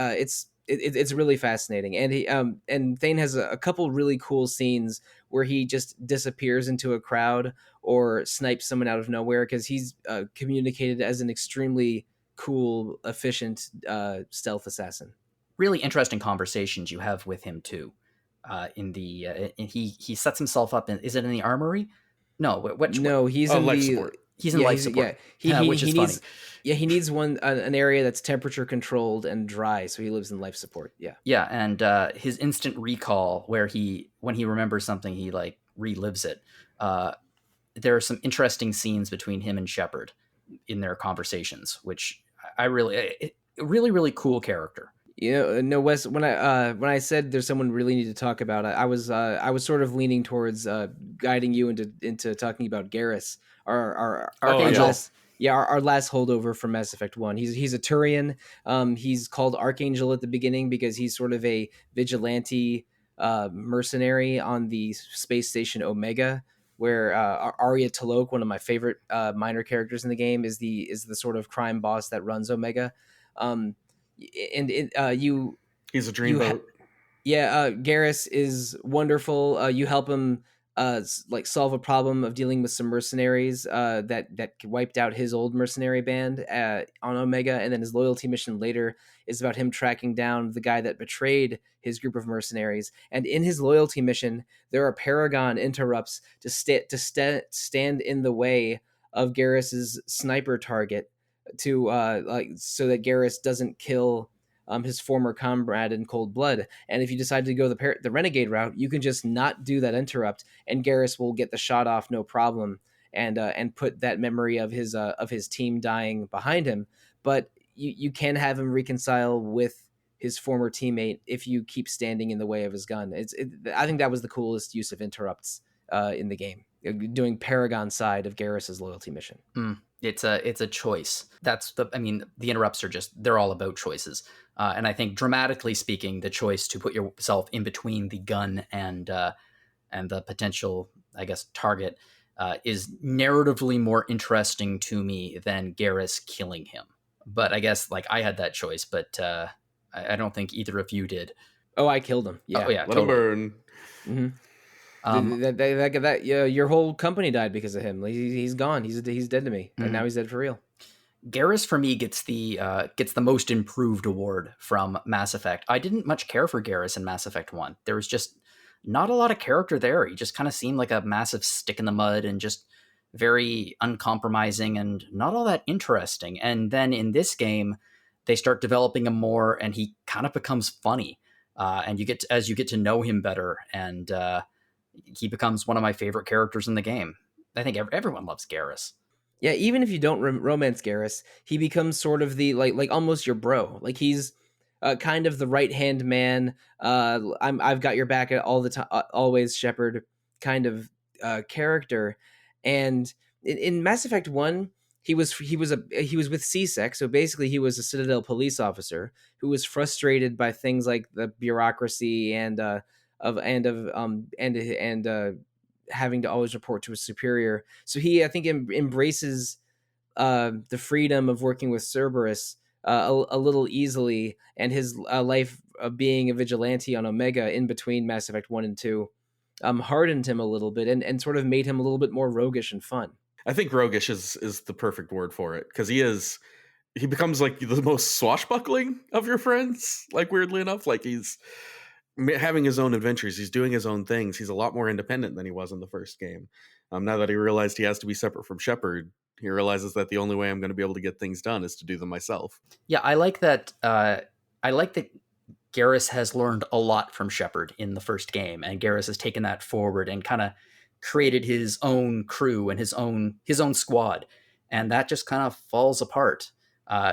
it's really fascinating, and Thane has a couple really cool scenes where he just disappears into a crowd or snipes someone out of nowhere because he's communicated as an extremely cool, efficient stealth assassin. Really interesting conversations you have with him too. He sets himself up in, is it in the armory? No, he's in life the support. He's in life support. Which is funny. He needs an area that's temperature controlled and dry, so he lives in life support. Yeah, and his instant recall, where when he remembers something, he like relives it. There are some interesting scenes between him and Shepard in their conversations, which really cool character. No, Wes. When I said there's someone we really need to talk about, I was sort of leaning towards guiding you into talking about Garrus, our Archangel. Yeah, our last holdover from Mass Effect 1. He's a Turian. He's called Archangel at the beginning because he's sort of a vigilante mercenary on the space station Omega, where Arya Talok, one of my favorite minor characters in the game, is the sort of crime boss that runs Omega. Um, and you He's a you dreamboat. Yeah, Garrus is wonderful. You help him like solve a problem of dealing with some mercenaries that wiped out his old mercenary band on Omega, and then his loyalty mission later is about him tracking down the guy that betrayed his group of mercenaries. And in his loyalty mission, there are Paragon interrupts stand in the way of Garrus's sniper target to like so that Garrus doesn't kill his former comrade in cold blood. And if you decide to go the renegade route, you can just not do that interrupt, and Garrus will get the shot off no problem, and put that memory of his team dying behind him. But you can have him reconcile with his former teammate if you keep standing in the way of his gun. I think that was the coolest use of interrupts in the game, doing Paragon side of Garrus's loyalty mission. It's a choice. The interrupts are they're all about choices. And I think dramatically speaking, the choice to put yourself in between the gun and the potential, I guess, target is narratively more interesting to me than Garrus killing him. But I guess like I had that choice, but I don't think either of you did. Oh, I killed him. Yeah, Let him burn. Mm-hmm. Your whole company died because of him. He's gone. He's dead to me, and now he's dead for real. Garrus for me gets the most improved award from Mass Effect. I didn't much care for Garrus in Mass Effect 1. There was just not a lot of character there. He just kind of seemed like a massive stick in the mud and just very uncompromising and not all that interesting. And then in this game, they start developing him more, and he kind of becomes funny. And as you get to know him better, and he becomes one of my favorite characters in the game. I think everyone loves Garrus. Yeah, even if you don't romance Garrus, he becomes sort of the like almost your bro. Like he's kind of the right hand man. I've got your back at all the time, always Shepard kind of character. And in Mass Effect 1, he was with CSEC, so basically he was a Citadel police officer who was frustrated by things like the bureaucracy and having to always report to a superior. So he, I think, embraces the freedom of working with Cerberus a little easily, and his life of being a vigilante on Omega in between Mass Effect 1 and 2 hardened him a little bit and sort of made him a little bit more roguish and fun. I think roguish is the perfect word for it, because he becomes like the most swashbuckling of your friends, like weirdly enough. Like he's having his own adventures, he's doing his own things, he's a lot more independent than he was in the first game. Now that he realized he has to be separate from Shepard, he realizes that the only way I'm going to be able to get things done is to do them myself. Yeah, I like that. I like that Garrus has learned a lot from Shepard in the first game, and Garrus has taken that forward and kind of created his own crew and his own squad, and that just kind of falls apart,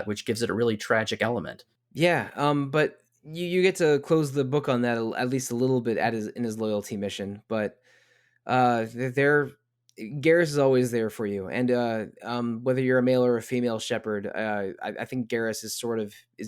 which gives it a really tragic element. Yeah, but you get to close the book on that at least a little bit in his loyalty mission, but Garrus is always there for you, and whether you're a male or a female Shepard, I think Garrus is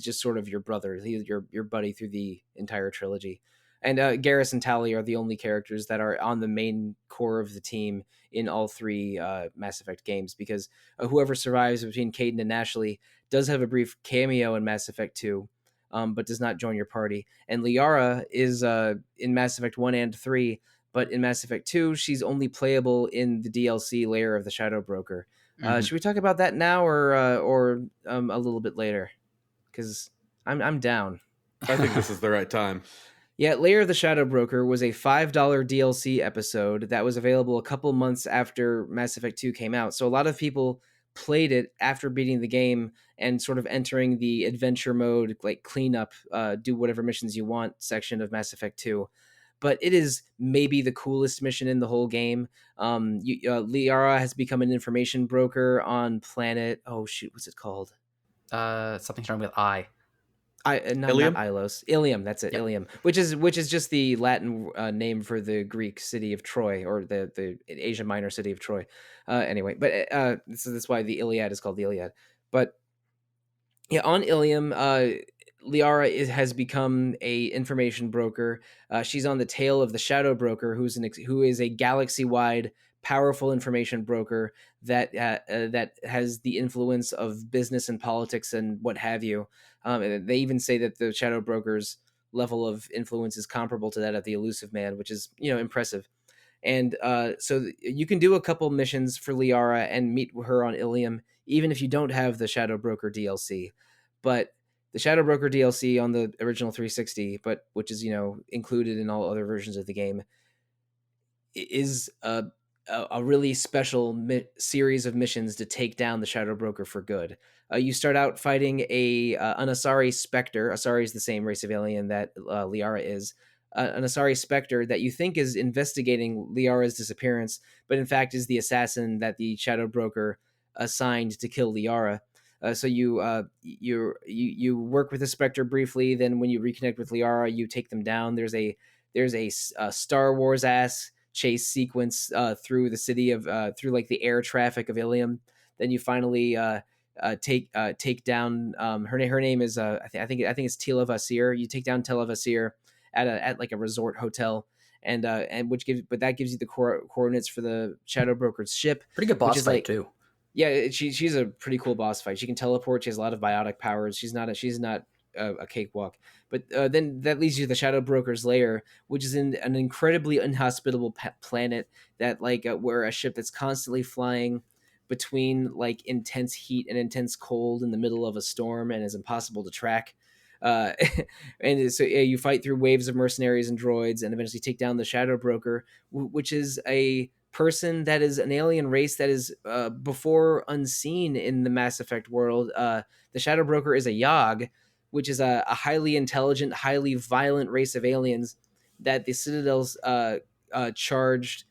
just sort of your brother. He's your buddy through the entire trilogy, and Garrus and Tali are the only characters that are on the main core of the team in all three Mass Effect games, because whoever survives between Kaidan and Ashley does have a brief cameo in Mass Effect 2. But does not join your party. And Liara is in Mass Effect 1 and 3, but in Mass Effect 2, she's only playable in the DLC layer of the Shadow Broker. Should we talk about that now or a little bit later? Because I'm down. I think this is the right time. Yeah, Layer of the Shadow Broker was a $5 DLC episode that was available a couple months after Mass Effect 2 came out. So a lot of people played it after beating the game and sort of entering the adventure mode, like cleanup, do whatever missions you want section of Mass Effect 2. But it is maybe the coolest mission in the whole game. Liara has become an information broker on planet. Oh shoot, what's it called? Something starting with I. Ilium? Ilos, Ilium. That's it, Yep. Ilium, which is just the Latin name for the Greek city of Troy, or the Asia Minor city of Troy. Anyway, but that's why the Iliad is called the Iliad. But yeah, on Ilium, Liara has become a information broker. She's on the tail of the Shadow Broker, who is a galaxy wide powerful information broker that has the influence of business and politics and what have you. And they even say that the Shadow Broker's level of influence is comparable to that of the Elusive Man, which is impressive. And so you can do a couple missions for Liara and meet her on Ilium, even if you don't have the Shadow Broker DLC. But the Shadow Broker DLC on the original 360, but which is included in all other versions of the game, is a really special series of missions to take down the Shadow Broker for good. You start out fighting an Asari Spectre. Asari is the same race of alien that Liara is. An Asari Spectre that you think is investigating Liara's disappearance, but in fact is the assassin that the Shadow Broker assigned to kill Liara. So you work with the Spectre briefly. Then when you reconnect with Liara, you take them down. There's a Star Wars ass chase sequence through the city of through like the air traffic of Ilium. Then you finally take down her name is I think it's Tila Vasir. You take down Tila Vasir at like a resort hotel, and that gives you the coordinates for the Shadow Broker's ship. Pretty good boss fight too. Yeah, she's a pretty cool boss fight. She can teleport. She has a lot of biotic powers. She's not a cakewalk. But then that leads you to the Shadow Broker's lair, which is in an incredibly inhospitable planet that where a ship that's constantly flying between like intense heat and intense cold in the middle of a storm and is impossible to track. And so you fight through waves of mercenaries and droids and eventually take down the Shadow Broker, which is a person that is an alien race that is before unseen in the Mass Effect world. The Shadow Broker is a Yogg, which is a highly intelligent, highly violent race of aliens that the Citadel's charged.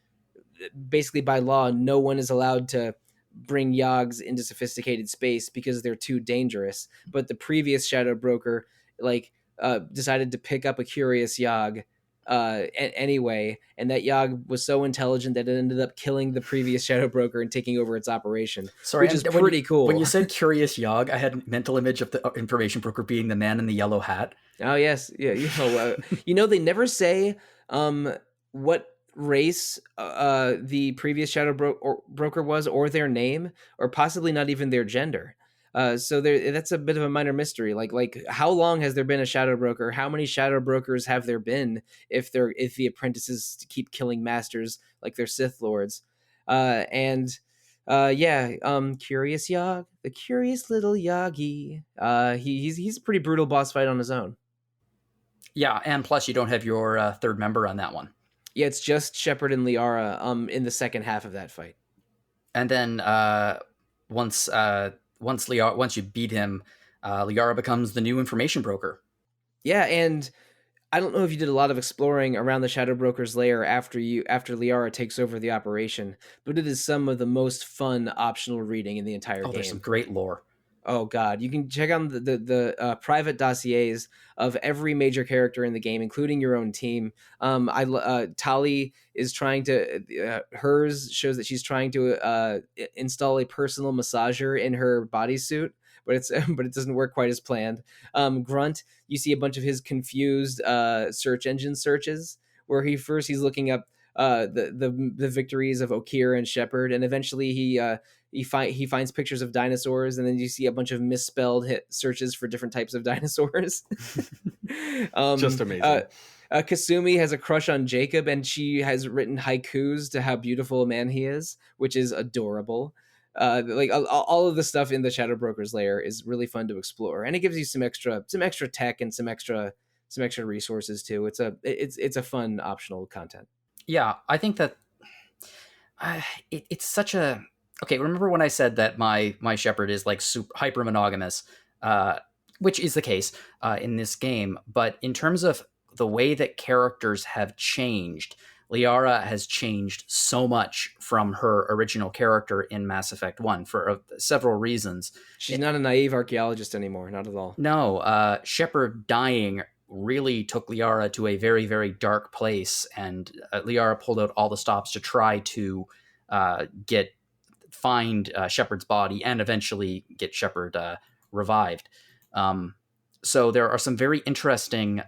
Basically, by law, no one is allowed to bring Yoggs into sophisticated space because they're too dangerous. But the previous Shadow Broker decided to pick up a curious Yogg anyway, and that Yogg was so intelligent that it ended up killing the previous Shadow Broker and taking over its operation. Sorry, which is pretty cool. When you said curious Yogg, I had a mental image of the information broker being the man in the yellow hat. Oh yes, yeah. They never say what race the previous Shadow Broker was, or their name, or possibly not even their gender. So that's a bit of a minor mystery. Like how long has there been a Shadow Broker? How many Shadow Brokers have there been if the apprentices keep killing masters like they're Sith Lords? Curious Yogg, the curious little Yoggy. He's a pretty brutal boss fight on his own. Yeah, and plus you don't have your third member on that one. Yeah, it's just Shepard and Liara in the second half of that fight. And then once you beat him, Liara becomes the new information broker. Yeah, and I don't know if you did a lot of exploring around the Shadow Broker's lair after Liara takes over the operation, but it is some of the most fun optional reading in the entire game. There's some great lore. Oh God, you can check out the private dossiers of every major character in the game, including your own team. Tali is trying to hers shows that she's trying to install a personal massager in her bodysuit, but it doesn't work quite as planned. Grunt, you see a bunch of his confused search engine searches where he's looking up the victories of Okir and Shepard, and eventually he finds pictures of dinosaurs, and then you see a bunch of misspelled searches for different types of dinosaurs. Just amazing. Kasumi has a crush on Jacob, and she has written haikus to how beautiful a man he is, which is adorable. All of the stuff in the Shadow Broker's lair is really fun to explore, and it gives you some extra tech and some extra resources too. It's a fun optional content. Yeah, I think that it's such a... Okay, remember when I said that my Shepard is like super hyper monogamous, which is the case in this game, but in terms of the way that characters have changed, Liara has changed so much from her original character in Mass Effect 1 for several reasons. She's not a naive archaeologist anymore, not at all. No, Shepard dying really took Liara to a very, very dark place, and Liara pulled out all the stops to try to find Shepard's body and eventually get Shepard revived. So there are some very interesting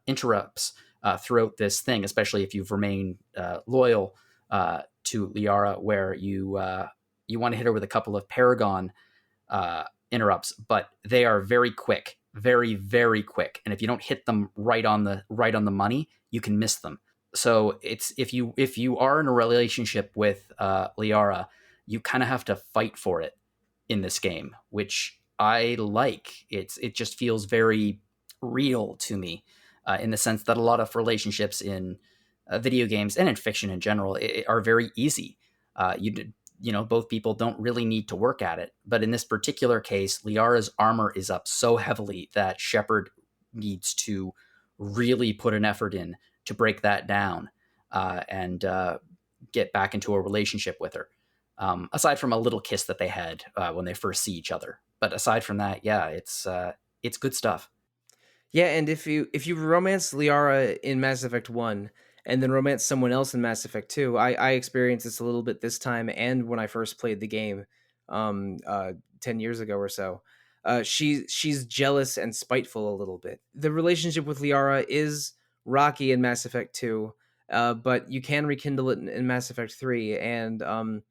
interrupts throughout this thing, especially if you've remained loyal to Liara, where you want to hit her with a couple of Paragon interrupts, but they are very quick, very, very quick. And if you don't hit them right on the money, you can miss them. So it's if you are in a relationship with Liara, you kind of have to fight for it in this game, which I like. It just feels very real to me, in the sense that a lot of relationships in video games and in fiction in general are very easy. Both people don't really need to work at it. But in this particular case, Liara's armor is up so heavily that Shepard needs to really put an effort in to break that down and get back into a relationship with her. Aside from a little kiss that they had when they first see each other. But aside from that, yeah, it's good stuff. Yeah, and if you romance Liara in Mass Effect 1 and then romance someone else in Mass Effect 2, I experienced this a little bit this time and when I first played the game 10 years ago or so. She's jealous and spiteful a little bit. The relationship with Liara is rocky in Mass Effect 2, but you can rekindle it in Mass Effect 3, and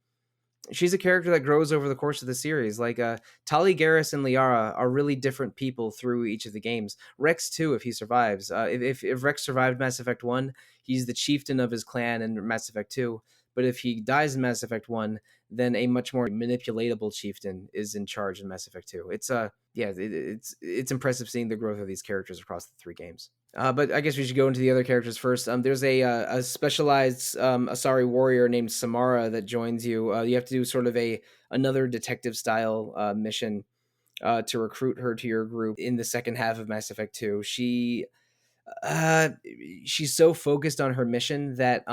she's a character that grows over the course of the series. Like Tali Garrus and Liara are really different people through each of the games. Rex too, if he survives. If Rex survived Mass Effect 1, he's the chieftain of his clan in Mass Effect 2. But if he dies in Mass Effect 1, then a much more manipulatable chieftain is in charge in Mass Effect 2. It's impressive seeing the growth of these characters across the three games. But I guess we should go into the other characters first. There's a specialized Asari warrior named Samara that joins you. You have to do sort of another detective style mission to recruit her to your group in the second half of Mass Effect 2. She's so focused on her mission that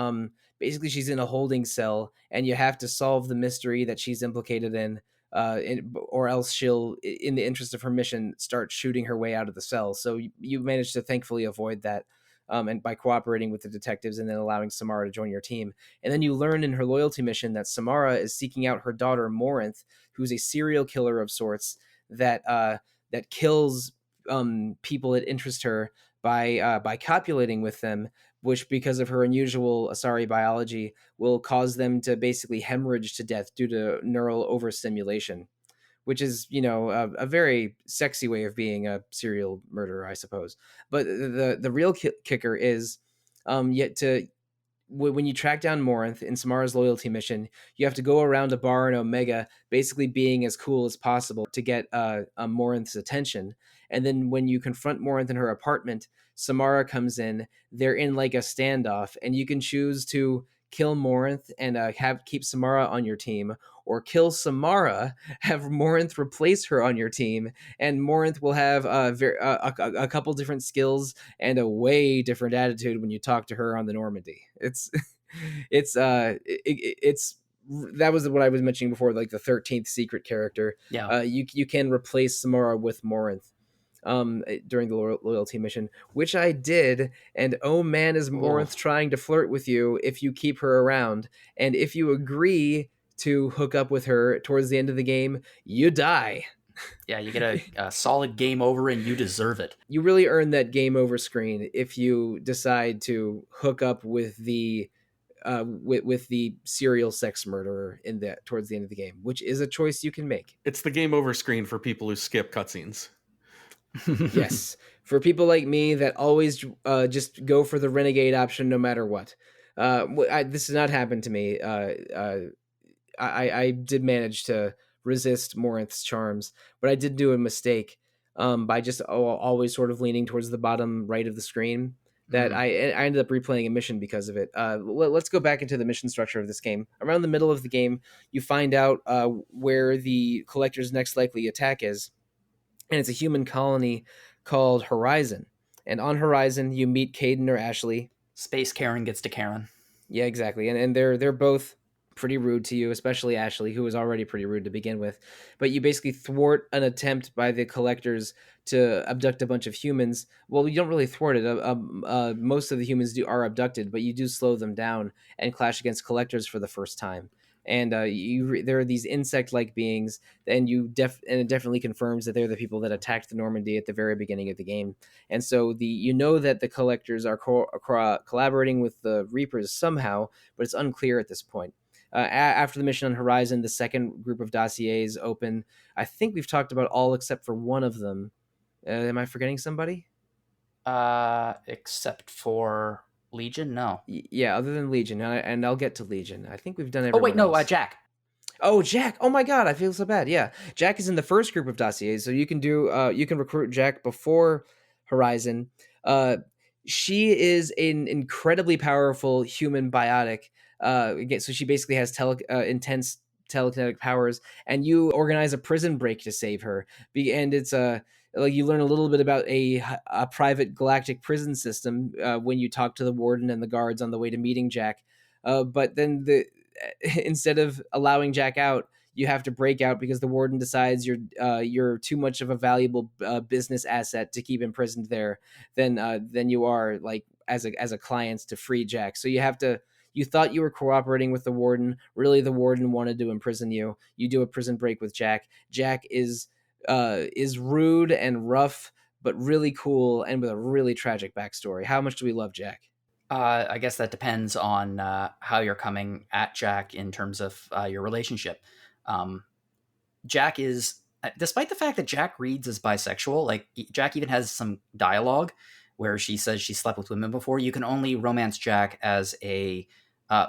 basically she's in a holding cell, and you have to solve the mystery that she's implicated in. Or else she'll, in the interest of her mission, start shooting her way out of the cell. So you managed to thankfully avoid that, and by cooperating with the detectives and then allowing Samara to join your team. And then you learn in her loyalty mission that Samara is seeking out her daughter Morinth, who's a serial killer of sorts that kills people that interest her by copulating with them, which, because of her unusual Asari biology, will cause them to basically hemorrhage to death due to neural overstimulation, which is, a very sexy way of being a serial murderer, I suppose. But the real kicker is, when you track down Morinth in Samara's loyalty mission, you have to go around a bar in Omega, basically being as cool as possible to get Morinth's attention. And then when you confront Morinth in her apartment, Samara comes in. They're in like a standoff, and you can choose to kill Morinth and keep Samara on your team, or kill Samara, have Morinth replace her on your team, and Morinth will have a couple different skills and a way different attitude when you talk to her on the Normandy. It's that was what I was mentioning before, like the 13th secret character. Yeah. You can replace Samara with Morinth during the loyalty mission, which I did, and oh man, is Morinth trying to flirt with you if you keep her around. And if you agree to hook up with her towards the end of the game, you die. Yeah, you get a solid game over, and you deserve it. You really earn that game over screen if you decide to hook up with the serial sex murderer towards the end of the game, which is a choice you can make. It's the game over screen for people who skip cutscenes. Yes, for people like me that always just go for the renegade option no matter what. This has not happened to me. I did manage to resist Morinth's charms, but I did do a mistake by just always sort of leaning towards the bottom right of the screen. That I ended up replaying a mission because of it. Let's go back into the mission structure of this game. Around the middle of the game, you find out where the Collector's next likely attack is. And it's a human colony called Horizon. And on Horizon, you meet Caden or Ashley. Space Karen gets to Karen. Yeah, exactly. And they're both pretty rude to you, especially Ashley, who was already pretty rude to begin with. But you basically thwart an attempt by the collectors to abduct a bunch of humans. Well, you don't really thwart it. Most of the humans are abducted, but you do slow them down and clash against collectors for the first time. And there are these insect-like beings, and and it definitely confirms that they're the people that attacked the Normandy at the very beginning of the game. And so you know that the collectors are collaborating with the Reapers somehow, but it's unclear at this point. After the mission on Horizon, the second group of dossiers open. I think we've talked about all except for one of them. Am I forgetting somebody? Except for Legion, no. Yeah, other than Legion, and I'll get to Legion. I think we've done Oh wait, everyone no, else. Jack. Oh, Jack! Oh my God, I feel so bad. Yeah, Jack is in the first group of dossiers, so you can recruit Jack before Horizon. She is an incredibly powerful human biotic. So she basically has intense telekinetic powers, and you organize a prison break to save her. And it's like you learn a little bit about a private galactic prison system when you talk to the warden and the guards on the way to meeting Jack. But then instead of allowing Jack out, you have to break out because the warden decides you're too much of a valuable business asset to keep imprisoned there than you are like as a client to free Jack. So you thought you were cooperating with the warden. Really, the warden wanted to imprison you. You do a prison break with Jack. Jack is rude and rough, but really cool and with a really tragic backstory. How much do we love Jack? I guess that depends on how you're coming at Jack in terms of your relationship. Jack is, despite the fact that Jack reads as bisexual, like Jack even has some dialogue where she says she slept with women before. You can only romance Jack as a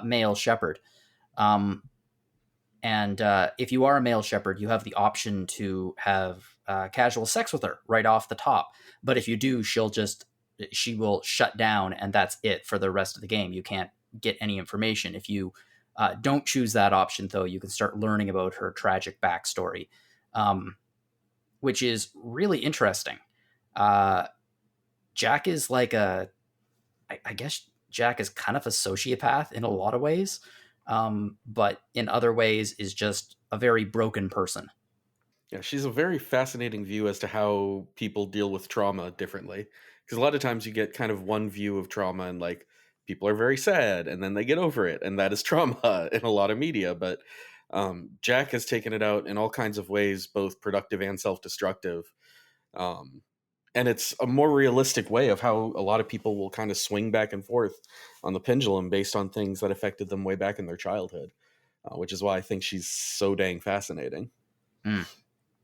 male shepherd. And if you are a male shepherd, you have the option to have casual sex with her right off the top. But if you do, she will shut down, and that's it for the rest of the game. You can't get any information. If you don't choose that option, though, you can start learning about her tragic backstory, which is really interesting. Jack is like I guess Jack is kind of a sociopath in a lot of ways, but in other ways is just a very broken person. Yeah, she's a very fascinating view as to how people deal with trauma differently. Because a lot of times you get kind of one view of trauma and like people are very sad and then they get over it. And that is trauma in a lot of media. But Jack has taken it out in all kinds of ways, both productive and self-destructive. And it's a more realistic way of how a lot of people will kind of swing back and forth on the pendulum based on things that affected them way back in their childhood, which is why I think she's so dang fascinating. Mm.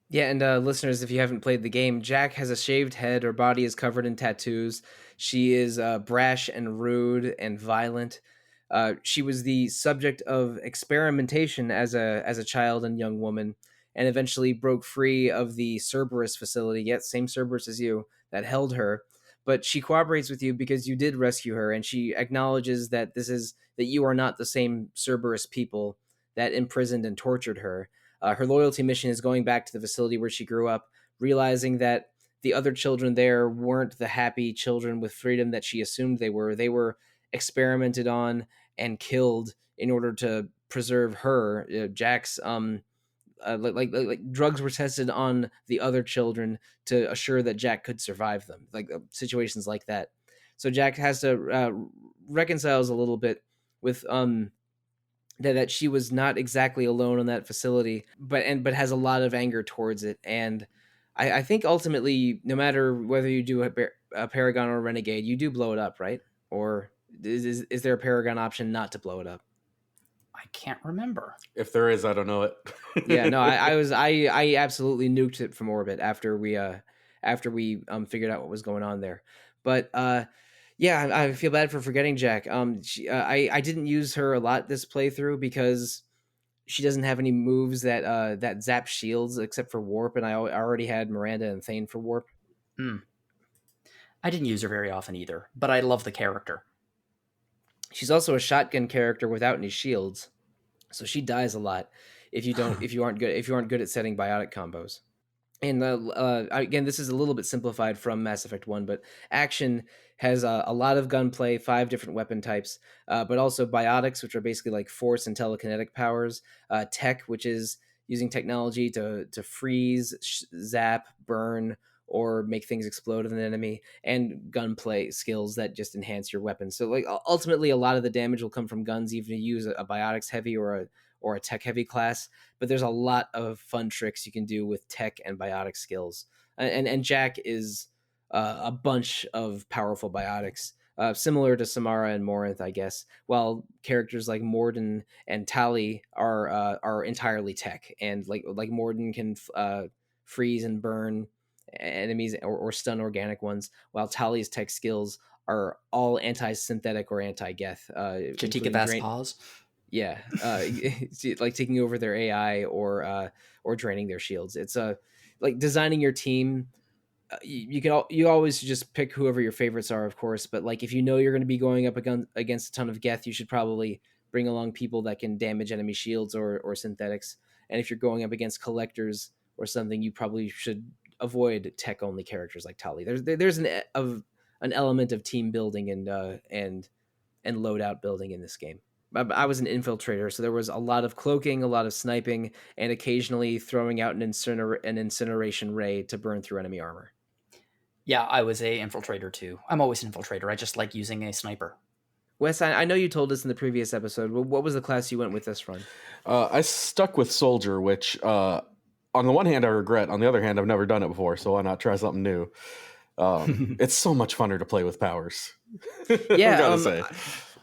Yeah, and listeners, if you haven't played the game, Jack has a shaved head. Her body is covered in tattoos. She is brash and rude and violent. She was the subject of experimentation as a child and young woman, and eventually broke free of the Cerberus facility. Yet same Cerberus as you that held her. But she cooperates with you because you did rescue her, and she acknowledges that you are not the same Cerberus people that imprisoned and tortured her. Her loyalty mission is going back to the facility where she grew up, realizing that the other children there weren't the happy children with freedom that she assumed they were. They were experimented on and killed in order to preserve her. Jack's like drugs were tested on the other children to assure that Jack could survive them, like situations like that. So Jack has to reconciles a little bit with that she was not exactly alone in that facility, but has a lot of anger towards it. And I think ultimately, no matter whether you do a Paragon or a Renegade, you do blow it up, right? Or is there a Paragon option not to blow it up? I can't remember. If there is, I don't know it. Yeah, no, I absolutely nuked it from orbit after we figured out what was going on there. But yeah, I feel bad for forgetting Jack. I didn't use her a lot this playthrough because she doesn't have any moves that zap shields except for warp, and I already had Miranda and Thane for warp. I didn't use her very often either, but I love the character. She's also a shotgun character without any shields, so she dies a lot if you aren't good at setting biotic combos. And again, this is a little bit simplified from Mass Effect 1, but action has a lot of gunplay, 5 different weapon types, but also biotics, which are basically like force and telekinetic powers, tech, which is using technology to freeze, zap, burn, or make things explode with an enemy, and gunplay skills that just enhance your weapon. So, like, ultimately, a lot of the damage will come from guns, even if you use a biotics heavy or a tech heavy class, but there's a lot of fun tricks you can do with tech and biotic skills. And Jack is a bunch of powerful biotics, similar to Samara and Morinth, I guess. While characters like Morden and Tali are entirely tech, and like Morden can freeze and burn enemies or stun organic ones, while Tali's tech skills are all anti-synthetic or anti-geth, Chatika Bass Pause. yeah, like taking over their AI or draining their shields. It's like designing your team. You always just pick whoever your favorites are, of course. But like if you know you're going to be going up against a ton of Geth, you should probably bring along people that can damage enemy shields or synthetics. And if you're going up against collectors or something, you probably should avoid tech only characters like Tali. There's an element of team building and loadout building in this game. I was an infiltrator, so there was a lot of cloaking, a lot of sniping, and occasionally throwing out an incineration ray to burn through enemy armor. Yeah, I was a infiltrator too. I'm always an infiltrator. I just like using a sniper. Wes, I know you told us in the previous episode. What was the class you went with this run? I stuck with soldier, which on the one hand I regret. On the other hand, I've never done it before, so why not try something new? It's so much funner to play with powers. Yeah, I gotta say.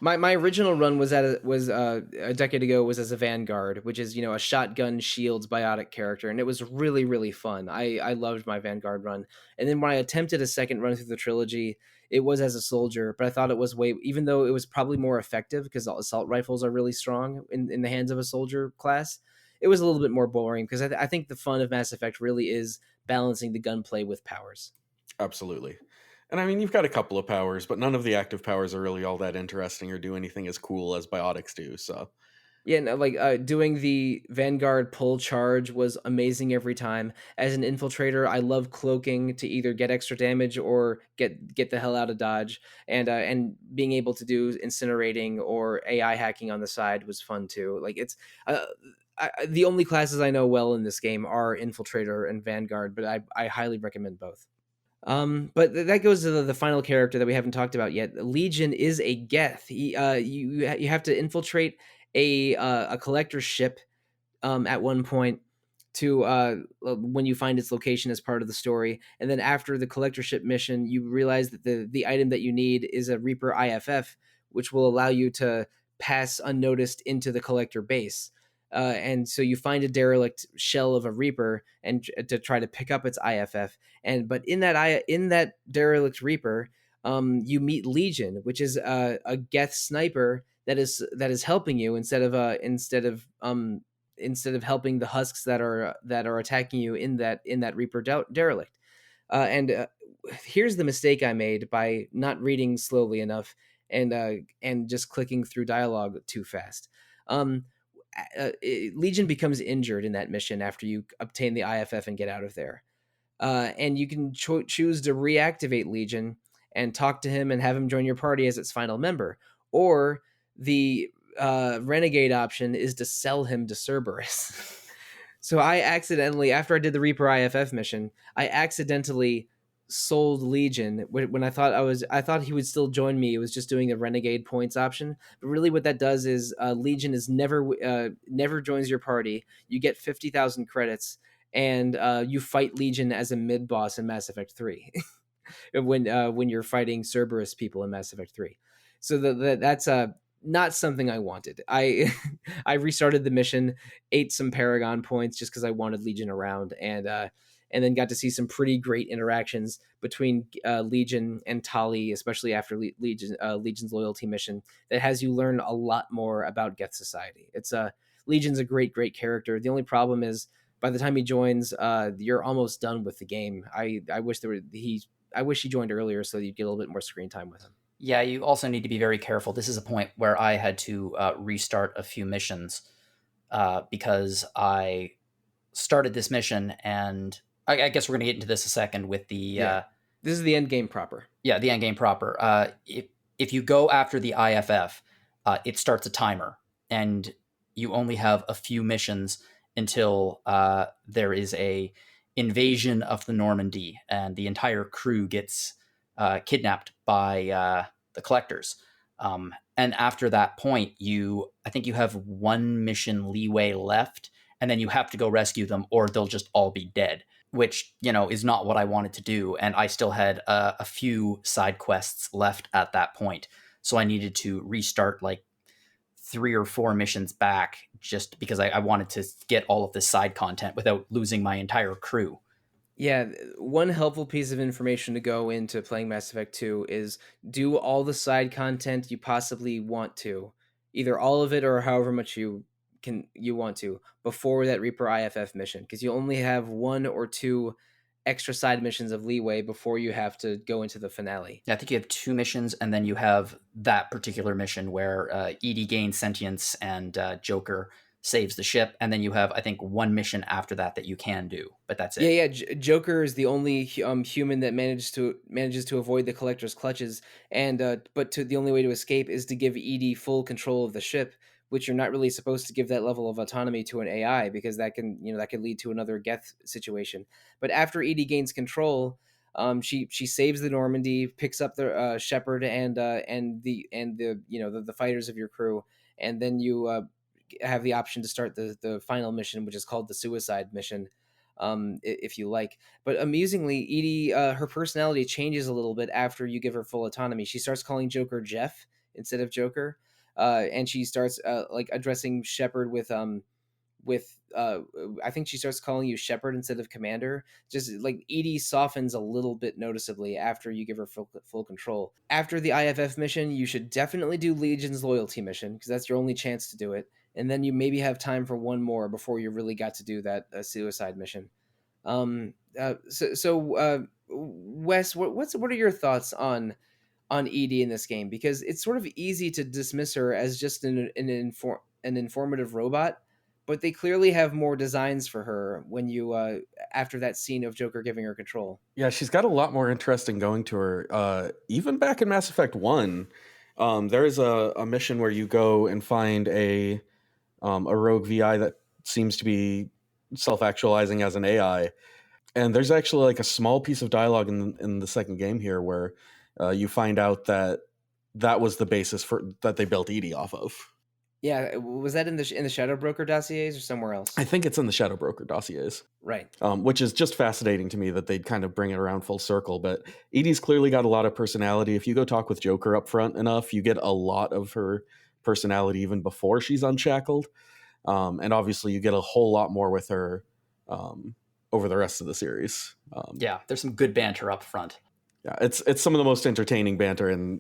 My original run was a decade ago, was as a Vanguard, which is a shotgun shields biotic character, and it was really really fun. I loved my Vanguard run, and then when I attempted a second run through the trilogy, it was as a soldier, but I thought it was even though it was probably more effective because assault rifles are really strong in the hands of a soldier class. It was a little bit more boring because I think the fun of Mass Effect really is balancing the gunplay with powers. Absolutely. And I mean, you've got a couple of powers, but none of the active powers are really all that interesting or do anything as cool as biotics do. So, yeah, no, like doing the Vanguard pull charge was amazing every time. As an infiltrator, I love cloaking to either get extra damage or get the hell out of dodge. And being able to do incinerating or AI hacking on the side was fun too. Like it's the only classes I know well in this game are infiltrator and Vanguard, but I highly recommend both. But that goes to the final character that we haven't talked about yet. Legion is a Geth. You have to infiltrate a collector's ship at one point to when you find its location as part of the story, and then after the collector ship mission, you realize that the item that you need is a Reaper IFF, which will allow you to pass unnoticed into the collector base. And so you find a derelict shell of a Reaper and to try to pick up its IFF. But in that derelict Reaper, you meet Legion, which is a Geth sniper that is helping you instead of helping the husks that are attacking you in that Reaper derelict. And here's the mistake I made by not reading slowly enough and just clicking through dialogue too fast. Legion becomes injured in that mission after you obtain the IFF and get out of there. And you can choose to reactivate Legion and talk to him and have him join your party as its final member. Or the renegade option is to sell him to Cerberus. So I accidentally, after I did the Reaper IFF mission, I accidentally sold Legion when I thought he would still join me. It was just doing the renegade points option, but really what that does is Legion is never joins your party. You get 50,000 credits, and you fight Legion as a mid boss in Mass Effect 3 when you're fighting Cerberus people in Mass Effect 3. So that's not something I wanted. I restarted the mission, ate some Paragon points just because I wanted Legion around, and then got to see some pretty great interactions between Legion and Tali, especially after Legion's loyalty mission, that has you learn a lot more about Geth society. Legion's a great character. The only problem is by the time he joins, you're almost done with the game. I wish he joined earlier so you'd get a little bit more screen time with him. Yeah, you also need to be very careful. This is a point where I had to restart a few missions because I started this mission and I guess we're going to get into this a second with the this is the end game proper. Yeah, the end game proper. If you go after the IFF, it starts a timer, and you only have a few missions until there is a invasion of the Normandy, and the entire crew gets kidnapped by the collectors. And after that point, I think you have one mission leeway left, and then you have to go rescue them, or they'll just all be dead, which, is not what I wanted to do. And I still had a few side quests left at that point. So I needed to restart like 3 or 4 missions back, just because I wanted to get all of this side content without losing my entire crew. Yeah, one helpful piece of information to go into playing Mass Effect 2 is do all the side content you possibly want to, either all of it or however much you want to, before that Reaper IFF mission, because you only have 1 or 2 extra side missions of leeway before you have to go into the finale. Yeah, I think you have 2 missions, and then you have that particular mission where EDI gains sentience and Joker saves the ship, and then you have, I think, 1 mission after that you can do, but that's it. Yeah. Joker is the only human that manages to avoid the Collector's clutches, and the only way to escape is to give EDI full control of the ship, which you're not really supposed to give that level of autonomy to an AI, because that can lead to another Geth situation. But after EDI gains control, she saves the Normandy, picks up the Shepard and the fighters of your crew, and then you have the option to start the final mission, which is called the suicide mission, if you like. But amusingly, EDI, her personality changes a little bit after you give her full autonomy. She starts calling Joker Jeff instead of Joker, and she starts like addressing Shepard with I think she starts calling you Shepard instead of Commander. Just like EDI softens a little bit noticeably after you give her full control. After the IFF mission, you should definitely do Legion's loyalty mission, because that's your only chance to do it. And then you maybe have time for one more before you really got to do that suicide mission. Wes, what are your thoughts on EDI in this game? Because it's sort of easy to dismiss her as just an informative robot, but they clearly have more designs for her when you after that scene of Joker giving her control. Yeah, she's got a lot more interesting going to her. Even back in Mass Effect 1, there is a mission where you go and find a rogue VI that seems to be self-actualizing as an AI. And there's actually like a small piece of dialogue in the second game here where you find out that was the basis that they built EDI off of. Yeah, was that in the Shadow Broker dossiers or somewhere else? I think it's in the Shadow Broker dossiers. Right. Which is just fascinating to me that they'd kind of bring it around full circle. But EDI's clearly got a lot of personality. If you go talk with Joker up front enough, you get a lot of her personality even before she's unshackled. And obviously you get a whole lot more with her over the rest of the series. Yeah, there's some good banter up front. Yeah, it's some of the most entertaining banter in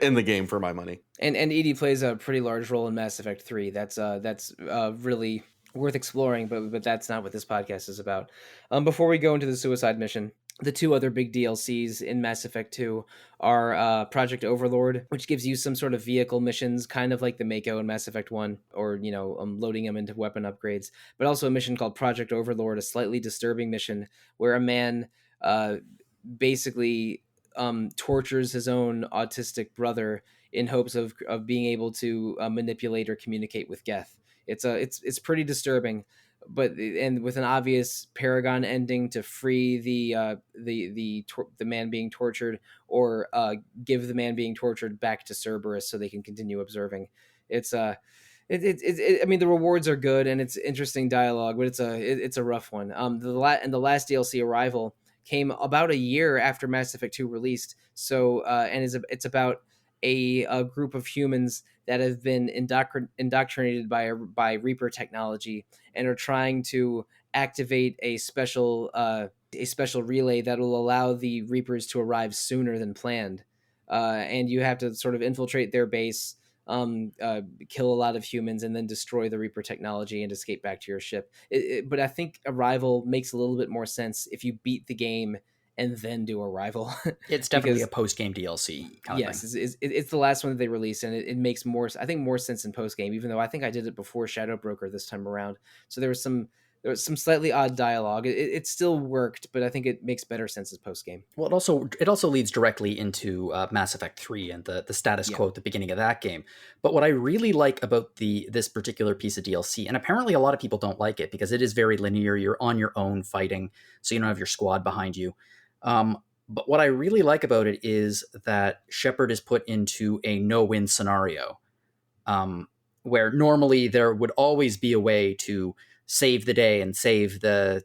the game for my money. And EDI plays a pretty large role in Mass Effect 3. That's really worth exploring, but that's not what this podcast is about. Before we go into the suicide mission, the 2 other big DLCs in Mass Effect 2 are Project Overlord, which gives you some sort of vehicle missions, kind of like the Mako in Mass Effect 1, or loading them into weapon upgrades, but also a mission called Project Overlord, a slightly disturbing mission where a man basically tortures his own autistic brother in hopes of being able to manipulate or communicate with Geth. It's pretty disturbing, and with an obvious Paragon ending to free the man being tortured, or give the man being tortured back to Cerberus so they can continue observing. I mean, the rewards are good and it's interesting dialogue, but it's a rough one. The last DLC, Arrival, came about a year after Mass Effect 2 released. So, it's about a group of humans that have been indoctrinated by Reaper technology and are trying to activate a special relay that will allow the Reapers to arrive sooner than planned. And you have to sort of infiltrate their base, kill a lot of humans, and then destroy the Reaper technology and escape back to your ship. But I think Arrival makes a little bit more sense if you beat the game and then do Arrival. It's definitely a post-game DLC kind of thing. It's the last one that they released, and it makes more sense in post-game, even though I think I did it before Shadow Broker this time around. So there was some There was some slightly odd dialogue. It still worked, but I think it makes better sense as post game. Well, it also leads directly into Mass Effect 3 and the status Yeah. quo at the beginning of that game. But what I really like about this particular piece of DLC, and apparently a lot of people don't like it because it is very linear. You're on your own fighting, so you don't have your squad behind you. But what I really like about it is that Shepard is put into a no-win scenario, where normally there would always be a way to save the day and save the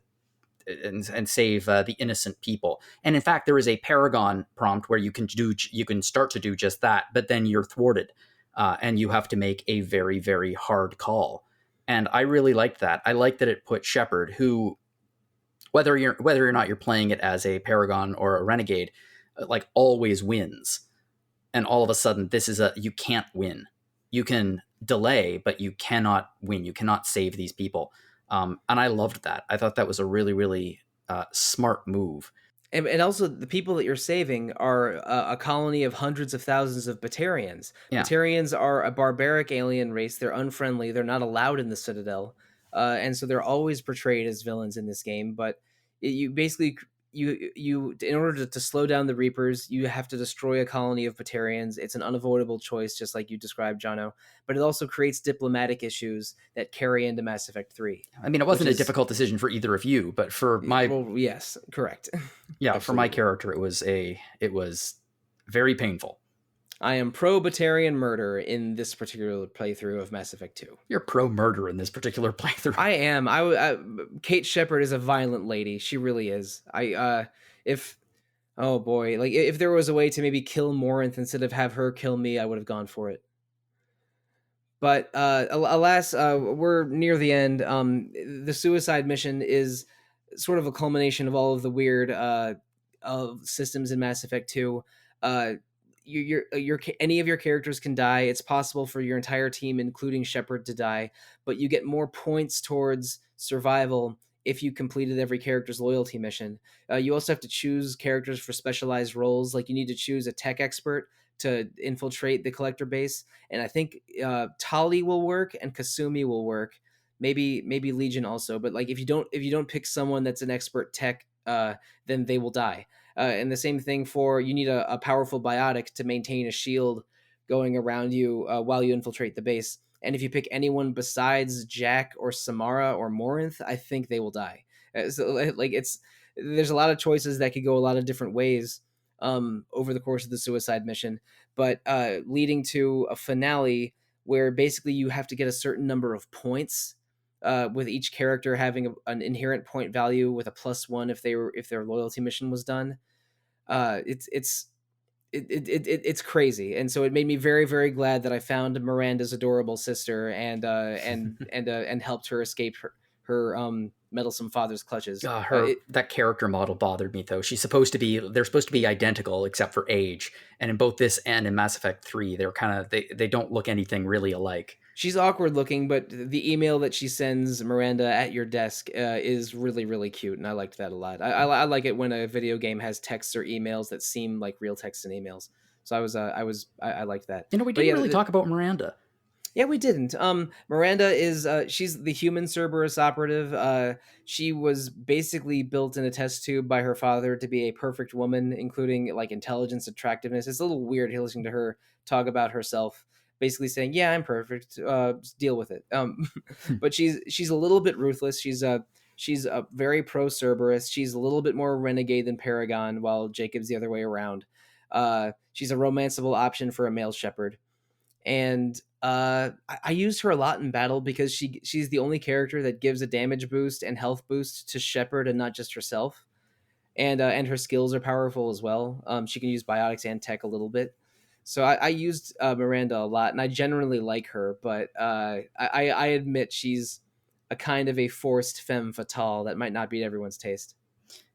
innocent people. And in fact, there is a Paragon prompt where you can start to do just that, but then you're thwarted, and you have to make a very, very hard call. And I really liked that. I like that it put Shepard, who, whether or not you're playing it as a Paragon or a Renegade, like always wins. And all of a sudden, you can't win. You can delay, but you cannot win. You cannot save these people. And I loved that. I thought that was a really, really smart move. And also, the people that you're saving are a colony of hundreds of thousands of Batarians. Yeah. Batarians are a barbaric alien race. They're unfriendly. They're not allowed in the Citadel. And so they're always portrayed as villains in this game. But you basically... You in order to slow down the Reapers, you have to destroy a colony of Batarians. It's an unavoidable choice, just like you described, Jono. But it also creates diplomatic issues that carry into Mass Effect 3. I mean, it wasn't a difficult decision for either of you, but for my... Well, yes, correct. Yeah, for my character, it was very painful. I am pro-Batarian murder in this particular playthrough of Mass Effect 2. You're pro-murder in this particular playthrough. I am. Kate Shepard is a violent lady. She really is. Oh boy, like if there was a way to maybe kill Morinth instead of have her kill me, I would have gone for it. But alas, we're near the end. The suicide mission is sort of a culmination of all of the weird systems in Mass Effect 2. Any of your characters can die. It's possible for your entire team, including Shepard, to die, but you get more points towards survival if you completed every character's loyalty mission. You also have to choose characters for specialized roles. Like you need to choose a tech expert to infiltrate the collector base, and I think Tali will work and Kasumi will work. Maybe Legion also, but like if you don't pick someone that's an expert tech, then they will die. And the same thing for, you need a powerful biotic to maintain a shield going around you while you infiltrate the base. And if you pick anyone besides Jack or Samara or Morinth, I think they will die. There's a lot of choices that could go a lot of different ways over the course of the suicide mission, but leading to a finale where basically you have to get a certain number of points, with each character having an inherent point value with a +1 if their loyalty mission was done. It's crazy, and so it made me very, very glad that I found Miranda's adorable sister and helped her escape her meddlesome father's clutches. That character model bothered me though. They're supposed to be identical except for age, and in both this and in Mass Effect 3, they don't look anything really alike. She's awkward looking, but the email that she sends Miranda at your desk is really, really cute, and I liked that a lot. I like it when a video game has texts or emails that seem like real texts and emails. So I liked that. We didn't really talk about Miranda. Yeah, we didn't. Miranda is she's the human Cerberus operative. She was basically built in a test tube by her father to be a perfect woman, including like intelligence, attractiveness. It's a little weird listening to her talk about herself, basically saying, "Yeah, I'm perfect. Deal with it." But she's a little bit ruthless. She's a very pro Cerberus. She's a little bit more renegade than Paragon, while Jacob's the other way around. She's a romanceable option for a male Shepard, and I used her a lot in battle because she's the only character that gives a damage boost and health boost to Shepard and not just herself, and her skills are powerful as well. She can use biotics and tech a little bit. So I used Miranda a lot, and I generally like her, but I admit she's a kind of a forced femme fatale that might not be everyone's taste.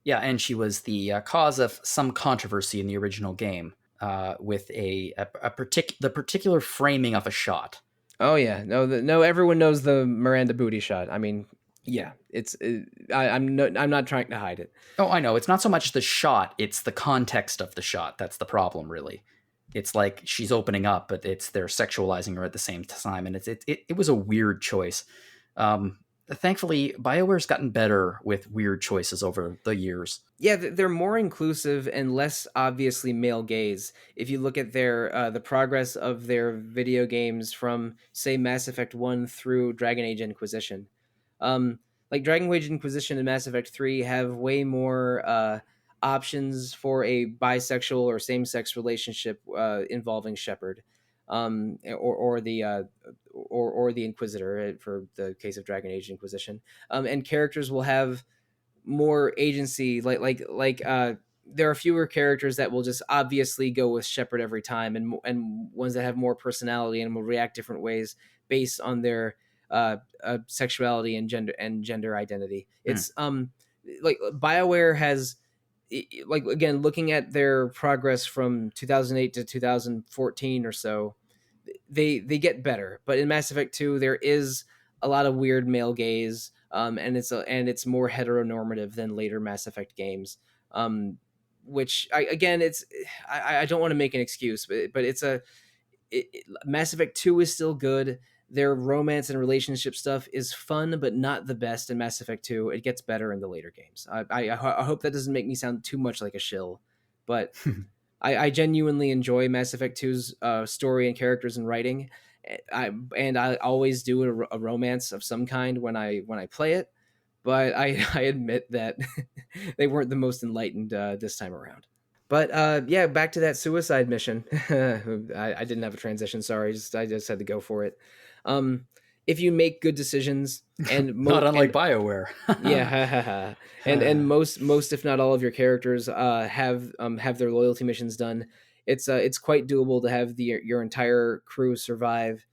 Yeah, and she was the cause of some controversy in the original game with the particular framing of a shot. Oh yeah, no, everyone knows the Miranda booty shot. I mean, yeah, I'm not trying to hide it. Oh, I know. It's not so much the shot; it's the context of the shot. That's the problem, really. It's like she's opening up, but they're sexualizing her at the same time, and it was a weird choice. Thankfully, BioWare's gotten better with weird choices over the years. Yeah, they're more inclusive and less obviously male gaze. If you look at their the progress of their video games from say Mass Effect 1 through Dragon Age Inquisition. Like Dragon Age Inquisition and Mass Effect 3 have way more options for a bisexual or same-sex relationship involving Shepard. Or the Inquisitor for the case of Dragon Age Inquisition. And characters will have more agency, there are fewer characters that will just obviously go with Shepard every time, and ones that have more personality and will react different ways based on their sexuality and gender identity. It's like BioWare has, like, again, looking at their progress from 2008 to 2014 or so, they get better. But in Mass Effect 2, there is a lot of weird male gaze, and it's more heteronormative than later Mass Effect games. Which I don't want to make an excuse, but Mass Effect 2 is still good. Their romance and relationship stuff is fun, but not the best in Mass Effect 2. It gets better in the later games. I hope that doesn't make me sound too much like a shill, but I genuinely enjoy Mass Effect 2's story and characters and writing. I always do a romance of some kind when I play it, but I admit that they weren't the most enlightened this time around. But yeah, back to that suicide mission. I didn't have a transition. Sorry, I just had to go for it. If you make good decisions, and not unlike BioWare, yeah, and most if not all of your characters have their loyalty missions done, it's quite doable to have your entire crew survive.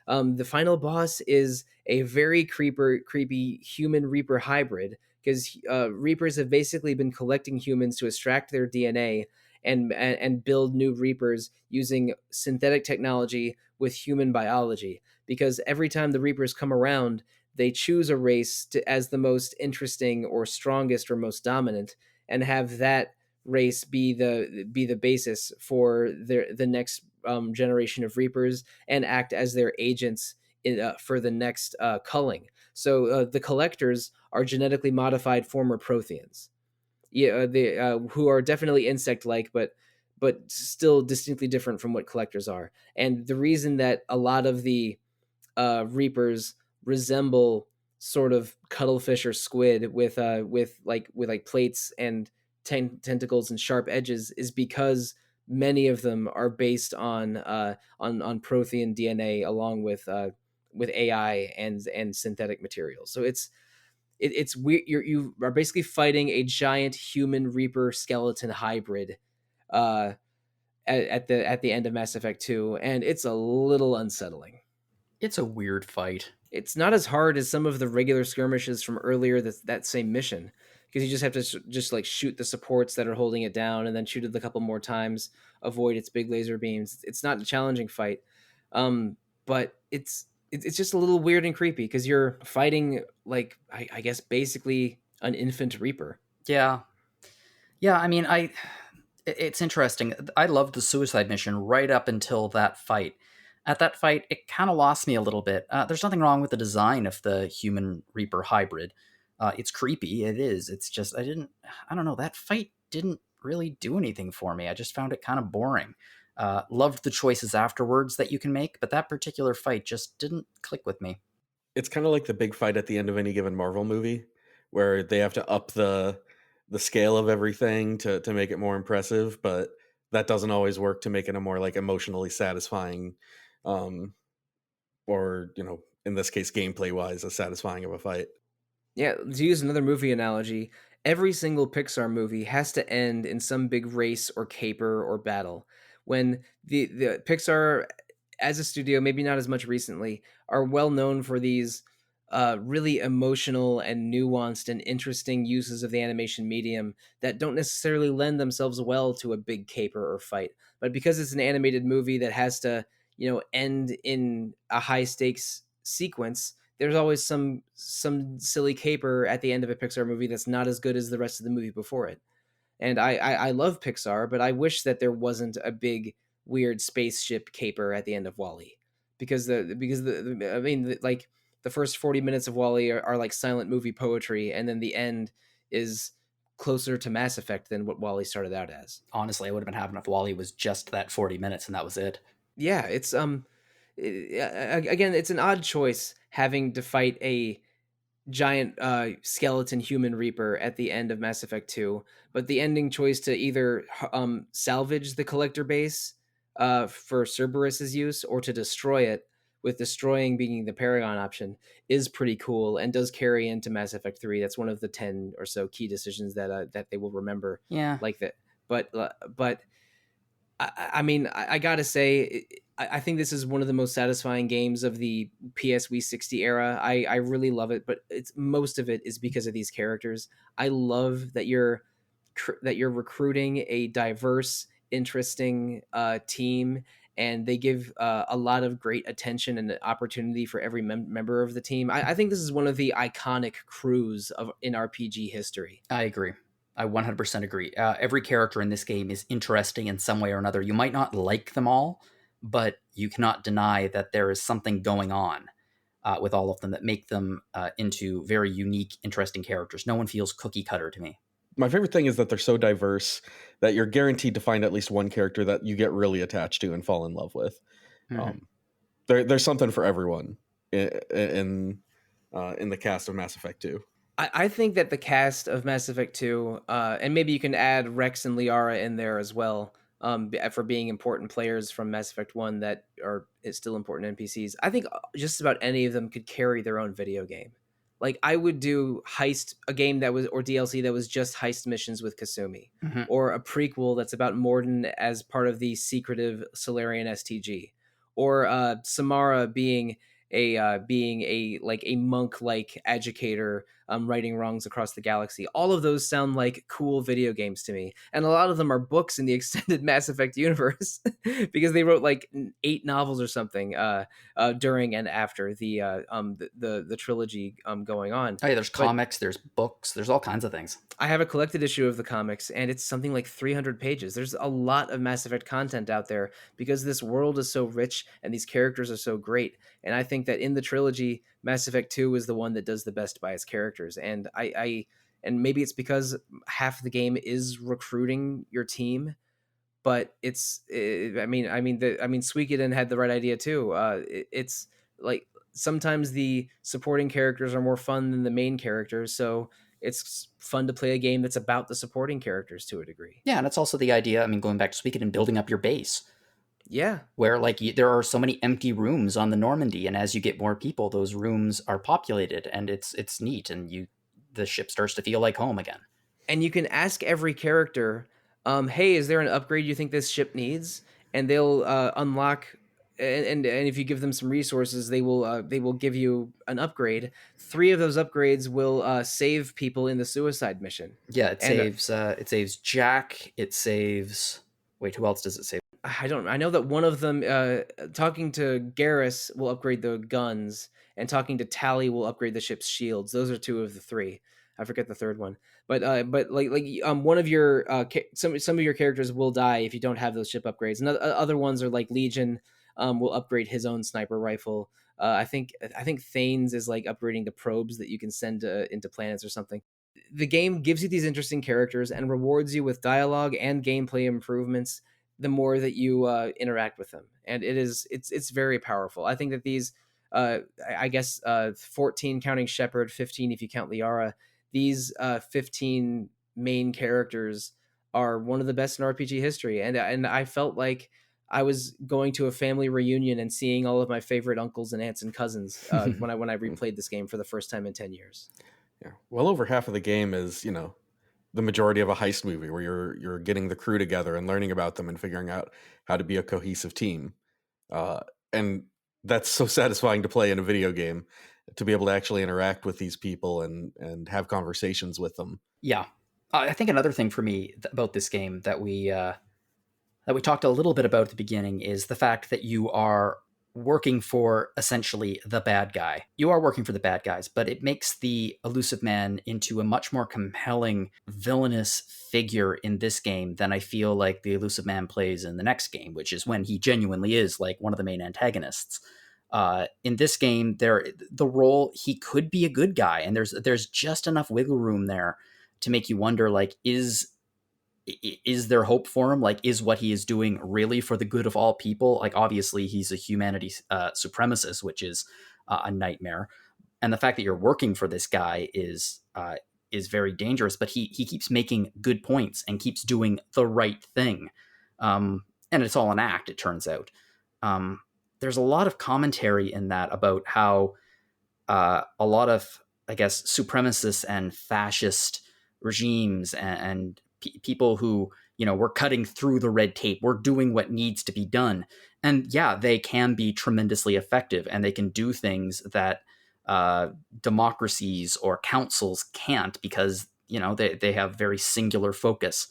The final boss is a very creepy human Reaper hybrid, because Reapers have basically been collecting humans to extract their DNA and build new Reapers using synthetic technology with human biology. Because every time the Reapers come around, they choose a race as the most interesting or strongest or most dominant, and have that race be the basis for the next generation of Reapers, and act as their agents for the next culling. So the collectors are genetically modified former Protheans, who are definitely insect-like, but still distinctly different from what collectors are. And the reason that a lot of the Reapers resemble sort of cuttlefish or squid with plates and tentacles and sharp edges is because many of them are based on Prothean DNA, along with AI and synthetic materials. So it's weird. You are basically fighting a giant human Reaper skeleton hybrid at the end of Mass Effect 2, and it's a little unsettling. It's a weird fight. It's not as hard as some of the regular skirmishes from earlier that same mission, because you just have to just like shoot the supports that are holding it down, and then shoot it a couple more times, avoid its big laser beams. It's not a challenging fight, but it's just a little weird and creepy, because you're fighting, like, I guess basically an infant Reaper. Yeah. I mean, it's interesting. I loved the suicide mission right up until that fight. At that fight, it kind of lost me a little bit. There's nothing wrong with the design of the human Reaper hybrid. It's creepy. It is. It's just, I don't know. That fight didn't really do anything for me. I just found it kind of boring. Loved the choices afterwards that you can make, but that particular fight just didn't click with me. It's kind of like the big fight at the end of any given Marvel movie, where they have to up the scale of everything to make it more impressive, but that doesn't always work to make it a more like emotionally satisfying, or, in this case, gameplay wise, a satisfying of a fight. Yeah, to use another movie analogy, every single Pixar movie has to end in some big race or caper or battle. When the Pixar, as a studio, maybe not as much recently, are well known for these really emotional and nuanced and interesting uses of the animation medium that don't necessarily lend themselves well to a big caper or fight. But because it's an animated movie that has to, end in a high stakes sequence, there's always some silly caper at the end of a Pixar movie that's not as good as the rest of the movie before it. And I love Pixar, but I wish that there wasn't a big weird spaceship caper at the end of WALL-E, because the first 40 minutes of Wally are like silent movie poetry, and then the end is closer to Mass Effect than what Wally started out as. Honestly, I would have been happy if Wally was just that 40 minutes and that was it. Yeah, it's again, it's an odd choice having to fight a giant skeleton human reaper at the end of Mass Effect 2, but the ending choice to either salvage the collector base for Cerberus's use or to destroy it, with destroying being the Paragon option, is pretty cool and does carry into Mass Effect 3. That's one of the 10 or so key decisions that they will remember. Yeah. Like that. But I mean, I gotta say, I think this is one of the most satisfying games of the PSW 60 era. I really love it, but most of it is because of these characters. I love that you're recruiting a diverse, interesting team, and they give a lot of great attention and opportunity for every member of the team. I think this is one of the iconic crews in RPG history. I agree. I 100% agree. Every character in this game is interesting in some way or another. You might not like them all, but you cannot deny that there is something going on with all of them that make them into very unique, interesting characters. No one feels cookie cutter to me. My favorite thing is that they're so diverse that you're guaranteed to find at least one character that you get really attached to and fall in love with. Mm-hmm. There's something for everyone in the cast of Mass Effect 2. I think that the cast of Mass Effect 2, and maybe you can add Rex and Liara in there as well, for being important players from Mass Effect 1 that are still important NPCs. I think just about any of them could carry their own video game. Like, I would do a game that was, or DLC that was just heist missions with Kasumi, mm-hmm. or a prequel that's about Mordin as part of the secretive Solarian STG, or Samara being a monk-like educator, righting wrongs across the galaxy. All of those sound like cool video games to me, and a lot of them are books in the extended Mass Effect universe because they wrote like 8 novels or something during and after the trilogy going on. Oh yeah, there's comics, there's books, there's all kinds of things. I have a collected issue of the comics, and it's something like 300 pages. There's a lot of Mass Effect content out there because this world is so rich and these characters are so great. And I think that in the trilogy, Mass Effect 2 is the one that does the best by its characters. And and maybe it's because half the game is recruiting your team, but Suikoden had the right idea too. It's like sometimes the supporting characters are more fun than the main characters, so it's fun to play a game that's about the supporting characters to a degree. Yeah, and it's also the idea, going back to Suikoden, building up your base. Yeah. Where there are so many empty rooms on the Normandy, and as you get more people, those rooms are populated, and it's neat, and the ship starts to feel like home again. And you can ask every character, hey, is there an upgrade you think this ship needs? And they'll unlock, and if you give them some resources, they will give you an upgrade. 3 of those upgrades will save people in the suicide mission. Yeah, it saves Jack. It saves. Wait, who else does it save? I know that one of them, talking to Garrus will upgrade the guns, and talking to Tally will upgrade the ship's shields. Those are 2 of the 3. I forget the third one, but one of your some of your characters will die if you don't have those ship upgrades, and other ones are like Legion will upgrade his own sniper rifle. I think Thanes is like upgrading the probes that you can send into planets or something. The game gives you these interesting characters and rewards you with dialogue and gameplay improvements the more that you interact with them, and it's very powerful. I think that these 14 counting Shepard, 15 if you count Liara, these 15 main characters are one of the best in RPG history, and I felt like I was going to a family reunion and seeing all of my favorite uncles and aunts and cousins when I replayed this game for the first time in 10 years. Yeah, well over half of the game is the majority of a heist movie where you're getting the crew together and learning about them and figuring out how to be a cohesive team. And that's so satisfying to play in a video game, to be able to actually interact with these people and have conversations with them. Yeah. I think another thing for me about this game that we talked a little bit about at the beginning is the fact that you are working for essentially the bad guy. You are working for the bad guys, but it makes the Illusive Man into a much more compelling villainous figure in this game than I feel like the Illusive Man plays in the next game, which is when he genuinely is like one of the main antagonists. In this game, the role, he could be a good guy, and there's just enough wiggle room there to make you wonder, like, is there hope for him? Like, is what he is doing really for the good of all people? Like, obviously, he's a humanity supremacist, which is a nightmare. And the fact that you're working for this guy is very dangerous. But he keeps making good points and keeps doing the right thing. And it's all an act, it turns out. There's a lot of commentary in that about how a lot of, I guess, supremacists and fascist regimes and people who, we're cutting through the red tape, we're doing what needs to be done. And yeah, they can be tremendously effective, and they can do things that democracies or councils can't, because, they have very singular focus.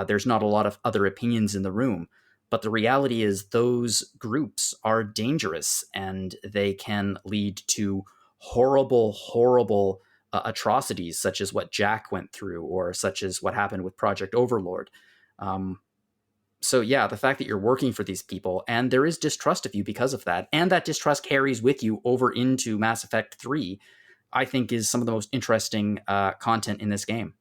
There's not a lot of other opinions in the room. But the reality is those groups are dangerous, and they can lead to horrible atrocities, such as what Jack went through, or such as what happened with Project Overlord. So yeah, the fact that you're working for these people, and there is distrust of you because of that, and that distrust carries with you over into Mass Effect 3, I think is some of the most interesting content in this game.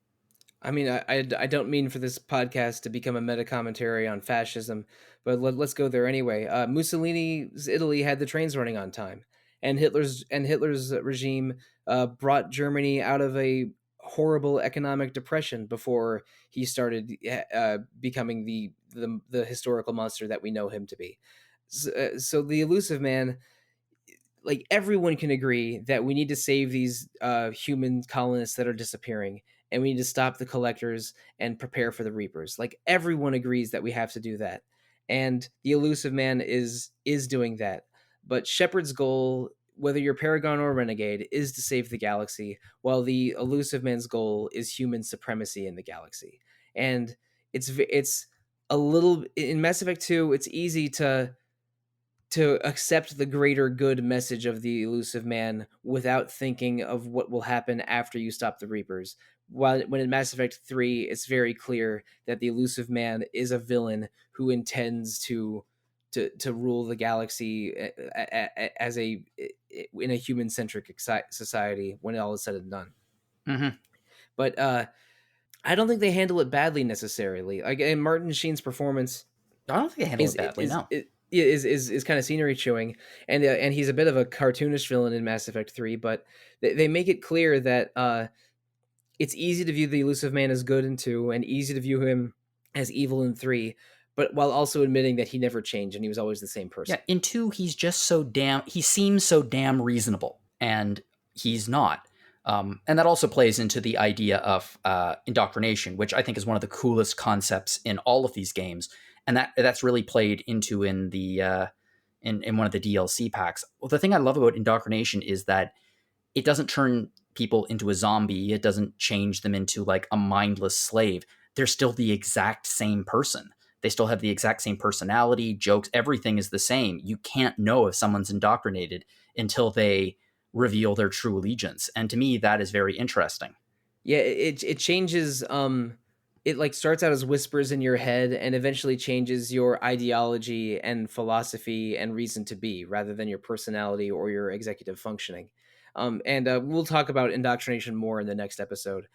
I mean, I don't mean for this podcast to become a meta commentary on fascism, but let's go there anyway. Mussolini's Italy had the trains running on time, and Hitler's regime brought Germany out of a horrible economic depression before he started becoming the historical monster that we know him to be. So the Elusive Man, like, everyone can agree that we need to save these human colonists that are disappearing, and we need to stop the collectors and prepare for the Reapers. Like, everyone agrees that we have to do that, and the Elusive Man is doing that. But Shepard's goal, whether you're Paragon or Renegade, is to save the galaxy, while the Elusive Man's goal is human supremacy in the galaxy. And it's a little, in Mass Effect 2, it's easy to accept the greater good message of the Elusive Man without thinking of what will happen after you stop the Reapers. While when in Mass Effect 3, it's very clear that the Elusive Man is a villain who intends to rule the galaxy as in a human-centric society when all is said and done. Mm-hmm. But I don't think they handle it badly necessarily. Like, in Martin Sheen's performance, I don't think they handle it badly, no. Is kind of scenery chewing, and he's a bit of a cartoonish villain in Mass Effect 3, but they make it clear that it's easy to view the Elusive Man as good in 2, and easy to view him as evil in 3, but while also admitting that he never changed and he was always the same person. Yeah, in 2, he's just he seems so damn reasonable, and he's not. And that also plays into the idea of indoctrination, which I think is one of the coolest concepts in all of these games. And that's really played into in the in one of the DLC packs. Well, the thing I love about indoctrination is that it doesn't turn people into a zombie. It doesn't change them into like a mindless slave. They're still the exact same person. They still have the exact same personality, jokes, everything is the same. You can't know if someone's indoctrinated until they reveal their true allegiance. And to me, that is very interesting. Yeah, it changes. It like starts out as whispers in your head and eventually changes your ideology and philosophy and reason to be, rather than your personality or your executive functioning. And we'll talk about indoctrination more in the next episode,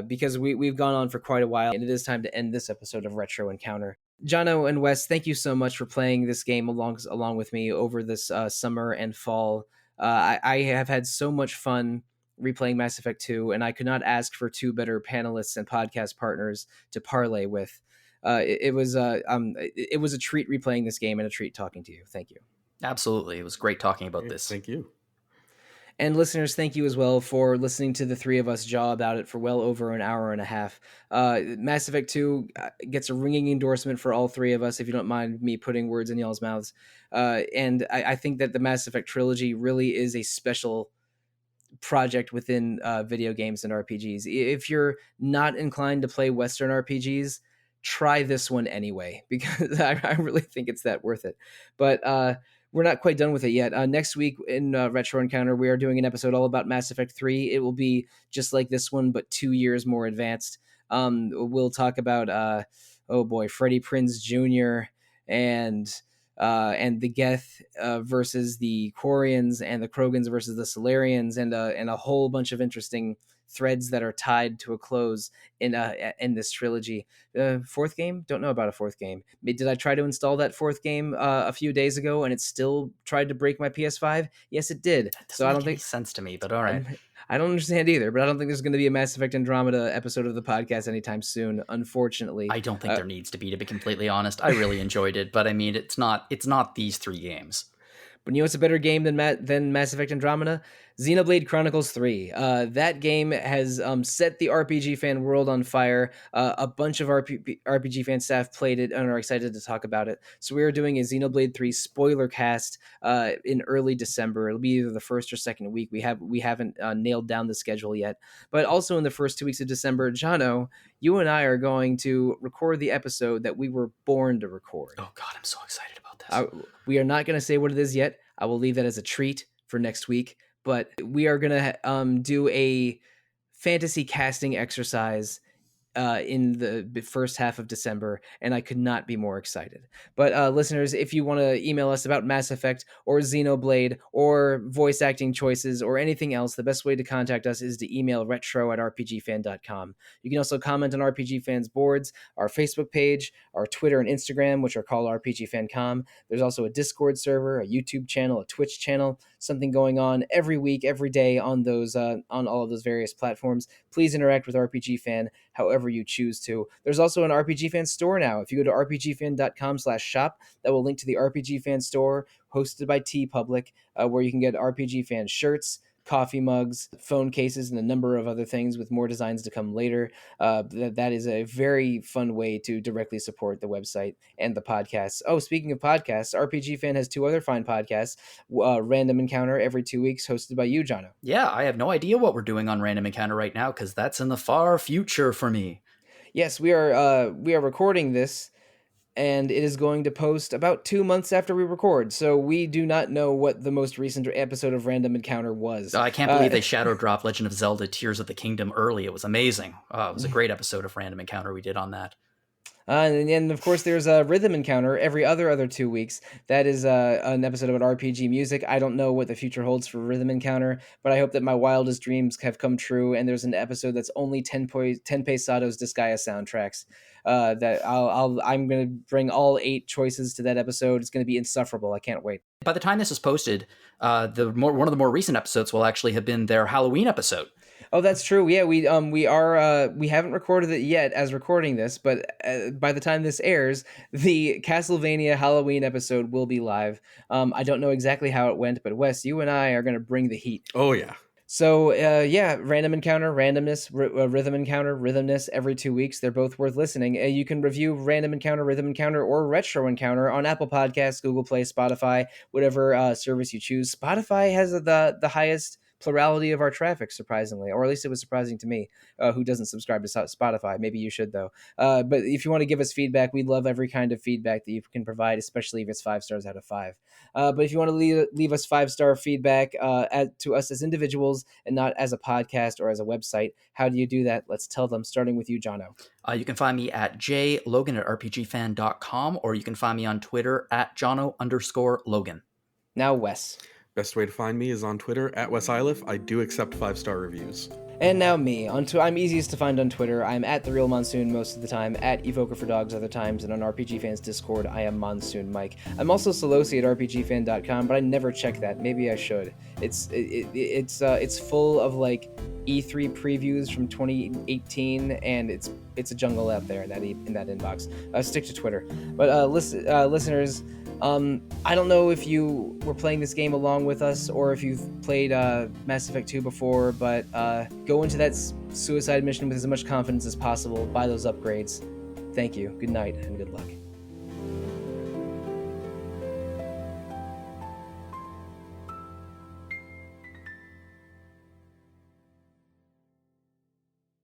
because we've gone on for quite a while, and it is time to end this episode of Retro Encounter. Jono and Wes, thank you so much for playing this game along with me over this summer and fall. I have had so much fun replaying Mass Effect 2, and I could not ask for two better panelists and podcast partners to parlay with. It was a treat replaying this game and a treat talking to you. Thank you. Absolutely. It was great talking about this. Thank you. And listeners, thank you as well for listening to the three of us jaw about it for well over an hour and a half. Mass Effect 2 gets a ringing endorsement for all three of us, if you don't mind me putting words in y'all's mouths. And I think that the Mass Effect trilogy really is a special project within video games and RPGs. If you're not inclined to play Western RPGs, try this one anyway, because I really think it's that worth it. But we're not quite done with it yet. Next week in Retro Encounter, we are doing an episode all about Mass Effect 3. It will be just like this one, but 2 years more advanced. We'll talk about, Freddie Prinze Jr. and and the Geth versus the Quarians, and the Krogans versus the Solarians, and a whole bunch of interesting threads that are tied to a close in this trilogy. Fourth game? Don't know about a fourth game. Did I try to install that fourth game a few days ago, and it still tried to break my PS5? Yes, it did. That doesn't So I don't make any think sense to me, but all right. I don't understand either, but I don't think there's going to be a Mass Effect Andromeda episode of the podcast anytime soon, unfortunately. I don't think there needs to be completely honest. I really enjoyed it, but I mean, it's not these 3 games. But you know what's a better game than Mass Effect Andromeda? Xenoblade Chronicles 3. That game has set the RPG fan world on fire. A bunch of RPG fan staff played it and are excited to talk about it. So we are doing a Xenoblade 3 spoiler cast in early December. It'll be either the first or second week. We haven't nailed down the schedule yet. But also in the first 2 weeks of December, Jono, you and I are going to record the episode that we were born to record. Oh God, I'm so excited about this. We are not going to say what it is yet. I will leave that as a treat for next week. But we are going to do a fantasy casting exercise in the first half of December, and I could not be more excited. But listeners, if you want to email us about Mass Effect or Xenoblade or voice acting choices or anything else, the best way to contact us is to email retro@rpgfan.com. You can also comment on RPG Fan's boards, our Facebook page, our Twitter and Instagram, which are called RPGFan.com. There's also a Discord server, a YouTube channel, a Twitch channel, something going on every week, every day on those on all of those various platforms. Please interact with RPG Fan however you choose to. There's also an RPG Fan store now. If you go to rpgfan.com/shop, that will link to the RPG Fan store hosted by TeePublic, where you can get RPG Fan shirts, coffee mugs, phone cases, and a number of other things with more designs to come later. That is a very fun way to directly support the website and the podcast. Oh, speaking of podcasts, RPG Fan has 2 other fine podcasts. Random Encounter every 2 weeks, hosted by you, Jono. Yeah, I have no idea what we're doing on Random Encounter right now, because that's in the far future for me. Yes, we are recording this, and it is going to post about 2 months after we record. So we do not know what the most recent episode of Random Encounter was. I can't believe they shadow dropped Legend of Zelda Tears of the Kingdom early. It was amazing. It was a great episode of Random Encounter we did on that. And of course, there's a Rhythm Encounter every other 2 weeks. That is an episode about RPG music. I don't know what the future holds for Rhythm Encounter, but I hope that my wildest dreams have come true. And there's an episode that's only Tenpei Sato's Disgaea soundtracks. That I'm going to bring all 8 choices to that episode. It's going to be insufferable. I can't wait. By the time this is posted, one of the more recent episodes will actually have been their Halloween episode. Oh, that's true. Yeah, we haven't recorded it yet as recording this, but by the time this airs, the Castlevania Halloween episode will be live. I don't know exactly how it went, but Wes, you and I are going to bring the heat. Oh yeah. So Random Encounter, randomness, Rhythm Encounter, rhythmness every 2 weeks. They're both worth listening. You can review Random Encounter, Rhythm Encounter, or Retro Encounter on Apple Podcasts, Google Play, Spotify, whatever service you choose. Spotify has the highest plurality of our traffic, surprisingly, or at least it was surprising to me, who doesn't subscribe to Spotify. Maybe you should, though. But if you want to give us feedback, we love every kind of feedback that you can provide, especially if it's 5 stars out of 5. But if you want to leave us 5-star feedback to us as individuals and not as a podcast or as a website, how do you do that? Let's tell them, starting with you, Jono. You can find me at jlogan@rpgfan.com, or you can find me on Twitter at Jono_Logan. Now, Wes. Best way to find me is on Twitter at @WesIliff. I do accept 5-star reviews. And now me. I'm easiest to find on Twitter. I'm at The Real Monsoon most of the time, at Evoker for Dogs other times, and on RPG Fan's Discord, I am Monsoon Mike. I'm also Sollosi at rpgfan.com, but I never check that. Maybe I should. It's full of like E3 previews from 2018, and it's a jungle out there in that inbox. Stick to Twitter. But listeners, I don't know if you were playing this game along with us or if you've played Mass Effect 2 before, but go into that suicide mission with as much confidence as possible. Buy those upgrades. Thank you. Good night and good luck.